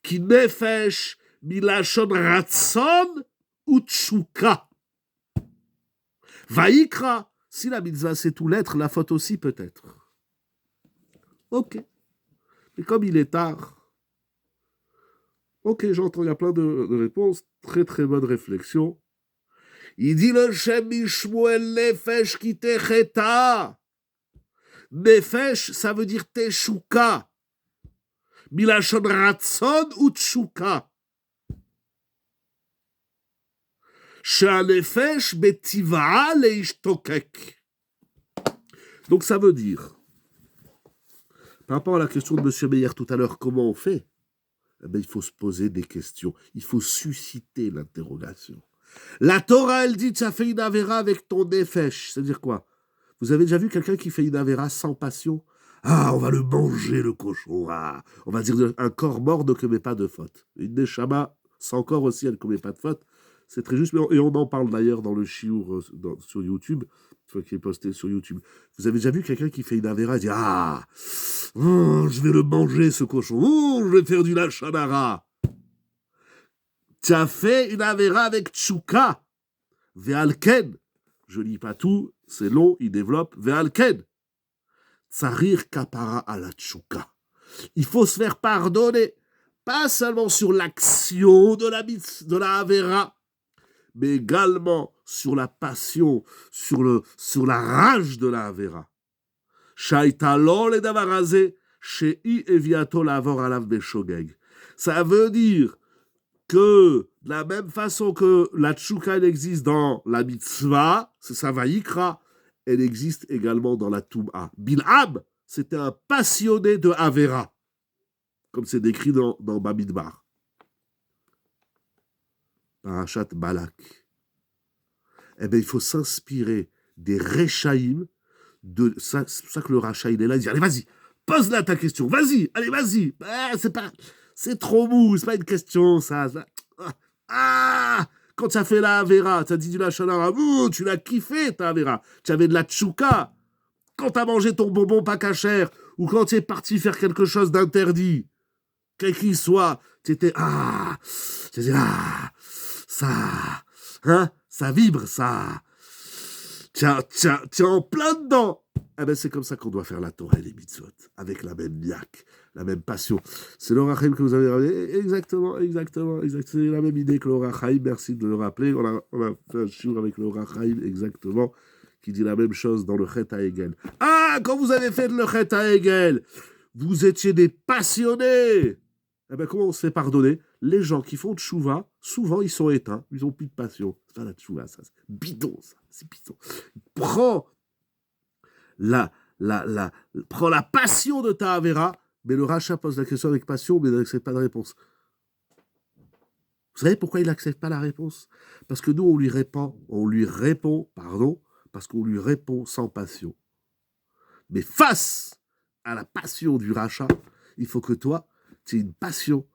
Ki nefesh milashon ratzon utshuka. Vaïkra, si la mitzvah c'est tout l'être, la faute aussi peut-être. Ok. Mais comme il est tard, ok, j'entends, il y a plein de réponses, très très bonne réflexion. Il dit le Shem Mishmuel Nefesh kitecheta. Nefesh, ça veut dire teshuka. Milashon ratzon ou tshuka. Donc ça veut dire, par rapport à la question de M. Meyer tout à l'heure, comment on fait? Eh bien, il faut se poser des questions, il faut susciter l'interrogation. La Torah, elle dit, tu as fait une avéra avec ton nefesh. C'est-à-dire quoi? Vous avez déjà vu quelqu'un qui fait une avéra sans passion? Ah, on va le manger, le cochon. Ah, on va dire un corps mort ne commet pas de faute. Une neshama sans corps aussi, elle ne commet pas de faute. C'est très juste, et on en parle d'ailleurs dans le shiur sur YouTube, qui est posté sur YouTube. Vous avez déjà vu quelqu'un qui fait une avéra et dit ah, je vais le manger ce cochon, je vais faire du lachanara. Tu as fait une avéra avec tchouka. Ve'alken, je lis pas tout, c'est long, il développe. Ve'alken, tsarir kapara ala tchouka. Il faut se faire pardonner, pas seulement sur l'action de la Avera, mais également sur la passion, sur la rage de la Avera. Shaitalo le davarazé, shei eviato lavor alav beshogeg. Ça veut dire que de la même façon que la tchouka existe dans la mitzvah, c'est ça vaïkra, elle existe également dans la toum'a. Bil'am, c'était un passionné de Avera, comme c'est décrit dans Bamidbar. Parashat Balak. Eh bien, il faut s'inspirer des Rechaïm. C'est pour ça que le Racha, il est là, il dit, allez, vas-y, pose-la ta question, vas-y, allez, vas-y. C'est trop mou, c'est pas une question, ça. Quand tu as fait la Avera, tu as dit du Lachon Hara, tu l'as kiffé, ta Avera. Tu avais de la tchouka. Quand tu as mangé ton bonbon pas cachère, ou quand tu es parti faire quelque chose d'interdit, quel qu'il soit, tu étais, ça vibre, ça. Tiens, en plein dedans. Eh ben, c'est comme ça qu'on doit faire la Torah et les mitzvot, avec la même niaque, la même passion. C'est l'Or HaChaim que vous avez ramené. Exactement. C'est la même idée que l'Or HaChaim. Merci de le rappeler. On a fait un shiur avec l'Or HaChaim, exactement, qui dit la même chose dans le Chet HaEgel. Quand vous avez fait le Chet HaEgel, vous étiez des passionnés. Eh ben, comment on se fait pardonner? Les gens qui font tchouva, souvent, ils sont éteints. Ils n'ont plus de passion. C'est pas la tchouva, ça. C'est bidon, ça. C'est bidon. Prends prends la passion de ta Avera, mais le rachat pose la question avec passion, mais il n'accepte pas de réponse. Vous savez pourquoi il n'accepte pas la réponse? Parce que nous, on lui répond, parce qu'on lui répond sans passion. Mais face à la passion du rachat, il faut que toi, tu aies une passion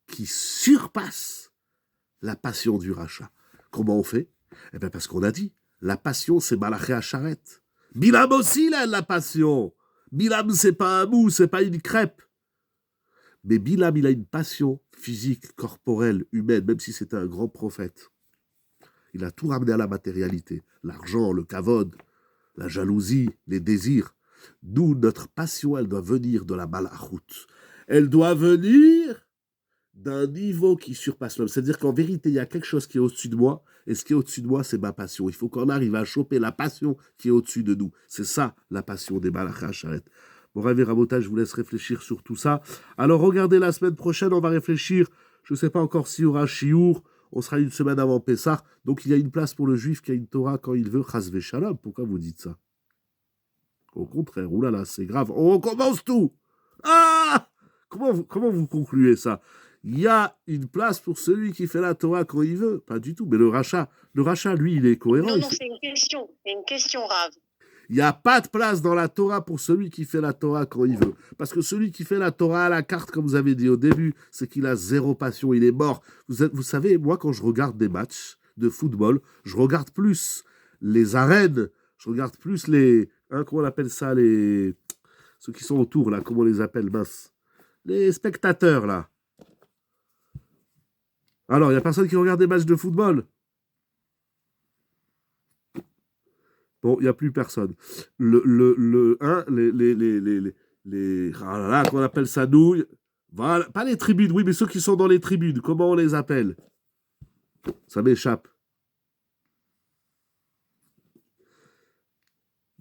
qui surpasse la passion du rachat. Comment on fait? Eh bien, parce qu'on a dit, la passion, c'est Malaché Acharet. Bilam aussi, il a de la passion. Bilam, c'est pas un mou, c'est pas une crêpe. Mais Bilam, il a une passion physique, corporelle, humaine, même si c'était un grand prophète. Il a tout ramené à la matérialité. L'argent, le kavod, la jalousie, les désirs. Nous, notre passion, elle doit venir de la malachut. Elle doit venir d'un niveau qui surpasse l'homme. C'est-à-dire qu'en vérité, il y a quelque chose qui est au-dessus de moi, et ce qui est au-dessus de moi, c'est ma passion. Il faut qu'on arrive à choper la passion qui est au-dessus de nous. C'est ça, la passion des Malacha Sharet. Bon, Rav et Rabotai, je vous laisse réfléchir sur tout ça. Alors, regardez, la semaine prochaine, on va réfléchir. Je ne sais pas encore s'il y aura Chiour. On sera une semaine avant Pessah. Donc, il y a une place pour le juif qui a une Torah quand il veut. Chas v'shalom. Pourquoi vous dites ça? Au contraire, oulala, c'est grave. On recommence tout. Comment vous concluez ça? Il y a une place pour celui qui fait la Torah quand il veut. Pas du tout. Mais le rachat, lui, il est cohérent. Non, c'est une question. C'est une question, Rav. Il n'y a pas de place dans la Torah pour celui qui fait la Torah quand il veut. Parce que celui qui fait la Torah à la carte, comme vous avez dit au début, c'est qu'il a zéro passion, il est mort. Vous savez, moi, quand je regarde des matchs de football, je regarde plus les arènes, je regarde plus les... comment on appelle ça, ceux qui sont autour, là, comment on les appelle, mince? Les spectateurs, là. Alors, il n'y a personne qui regarde des matchs de football? Bon, il n'y a plus personne. Qu'on appelle ça nous? Voilà, pas les tribunes, oui, mais ceux qui sont dans les tribunes, comment on les appelle? Ça m'échappe.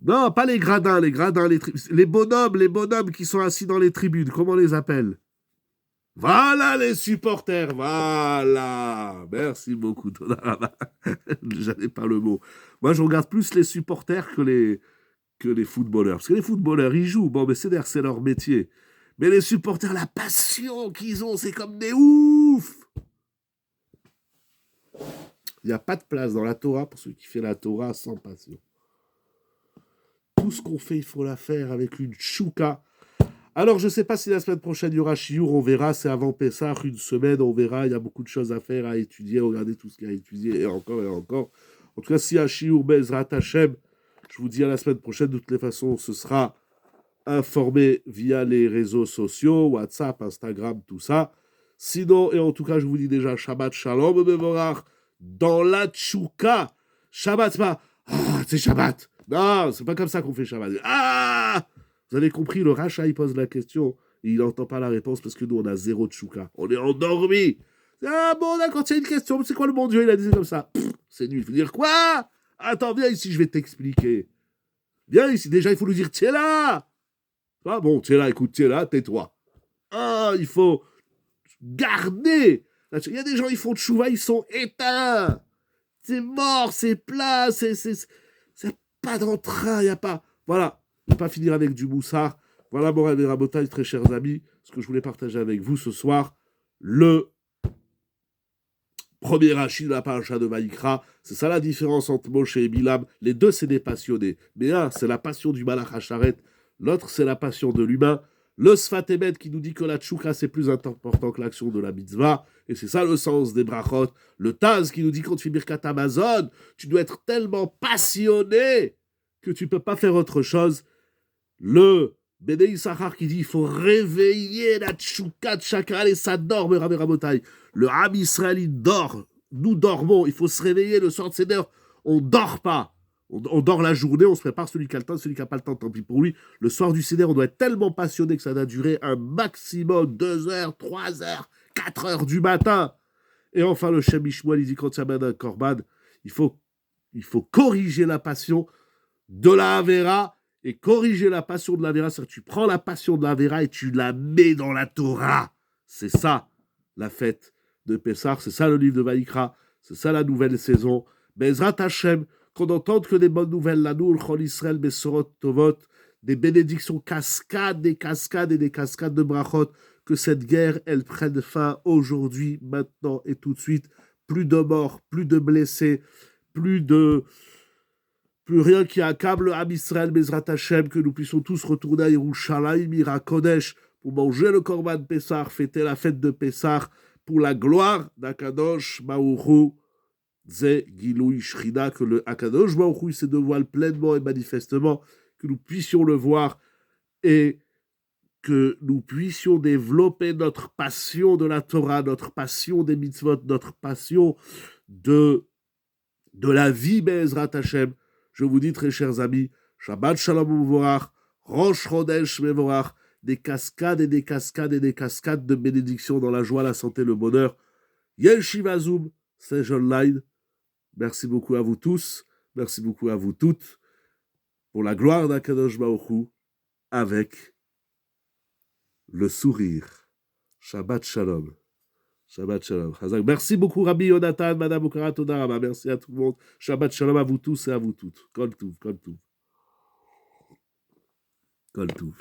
Non, pas les gradins, les bonhommes qui sont assis dans les tribunes, comment on les appelle? Voilà les supporters, voilà. Merci beaucoup, j'avais pas le mot. Moi, je regarde plus les supporters que les footballeurs. Parce que les footballeurs, ils jouent. Bon, mais c'est leur métier. Mais les supporters, la passion qu'ils ont, c'est comme des oufs. Il n'y a pas de place dans la Torah pour celui qui fait la Torah sans passion. Tout ce qu'on fait, il faut la faire avec une chouka. Alors, je ne sais pas si la semaine prochaine, il y aura Chiour, on verra, c'est avant Pessah, une semaine, on verra, il y a beaucoup de choses à faire, à étudier, regardez tout ce qu'il y a à étudier, et encore, et encore. En tout cas, s'il y a Chiour, Bezrat Hashem, je vous dis à la semaine prochaine, de toutes les façons, ce sera informé via les réseaux sociaux, WhatsApp, Instagram, tout ça. Sinon, et en tout cas, je vous dis déjà, Shabbat Shalom, Mevorach, dans la tchouka, Shabbat, c'est pas c'est Shabbat. Non, c'est pas comme ça qu'on fait Shabbat. Ah, vous avez compris, le rachat, il pose la question, et il n'entend pas la réponse parce que nous, on a zéro tchouka. On est endormi. Ah bon, d'accord, c'est une question, mais c'est quoi le bon Dieu? Il a dit comme ça. C'est nul. Il faut dire quoi? Attends, viens ici, je vais t'expliquer. Viens ici, déjà, il faut lui dire, tiens là. Ah bon, tiens là, écoute, tiens là, tais-toi. Ah, il faut garder. Il y a des gens, ils font tchouva, ils sont éteints. C'est mort, c'est plat, c'est pas d'entrain, il n'y a pas. Voilà, je ne vais pas finir avec du moussard. Voilà, mon Rabbi Rabotai, très chers amis, ce que je voulais partager avec vous ce soir. Le premier rachis de la paracha de Vaïkra, c'est ça la différence entre Moshe et Bilam. Les deux, c'est des passionnés. Mais un, c'est la passion du Malach Hacharet, l'autre, c'est la passion de l'humain. Le Sfat Emet qui nous dit que la tchouka, c'est plus important que l'action de la mitzvah. Et c'est ça le sens des brachot. Le Taz qui nous dit quand tu fais Birkat Amazon, tu dois être tellement passionné que tu ne peux pas faire autre chose. Le Béné Issachar qui dit il faut réveiller la tchouka de chacun et ça dort, Rabbi Rabotai. Le Ham Israël, il dort. Nous dormons. Il faut se réveiller le soir de Seder. On ne dort pas. On dort la journée, on se prépare, celui qui a le temps, celui qui n'a pas le temps, tant pis pour lui. Le soir du Seder, on doit être tellement passionné que ça doit durer un maximum 2 heures, 3 heures, 4 heures du matin. Et enfin, le Shem Mishmuel, il dit quand tu amènes un korban, il faut corriger la passion de la Havera et corriger la passion de la Havera. C'est-à-dire que tu prends la passion de la Havera et tu la mets dans la Torah. C'est ça, la fête de Pessah. C'est ça, le livre de Vaïkra. C'est ça, la nouvelle saison. Bezrat Hashem, qu'on n'entende que des bonnes nouvelles, la Nour, Chol Israël, Besorot, Tovot, des bénédictions cascades, des cascades et des cascades de brachot, que cette guerre, elle prenne fin aujourd'hui, maintenant et tout de suite. Plus de morts, plus de blessés, plus rien qui accable Am Israël, Bezrat Hashem, que nous puissions tous retourner à Yerushalayim, Ira Kodesh, pour manger le Korban Pessah, fêter la fête de Pessah, pour la gloire d'Akadosh Baruch Zé Giloui Shrina, que le Akadosh Baruch Hu se dévoile pleinement et manifestement, que nous puissions le voir et que nous puissions développer notre passion de la Torah, notre passion des mitzvot, notre passion de la vie Be'ezrat Hashem. Je vous dis, très chers amis, Shabbat Shalom Uvorach, Rosh Chodesh Mevorach, des cascades et des cascades et des cascades de bénédictions dans la joie, la santé, le bonheur. Yeshiva Zoom, c'est John Line. Merci beaucoup à vous tous, merci beaucoup à vous toutes, pour la gloire d'Akadosh Baruch Hu, avec le sourire. Shabbat Shalom. Shabbat Shalom. Merci beaucoup, Rabbi Yonatan, Madame Okara Todarama. Merci à tout le monde. Shabbat Shalom à vous tous et à vous toutes. Kol Touv, Kol Touv. Kol Touv.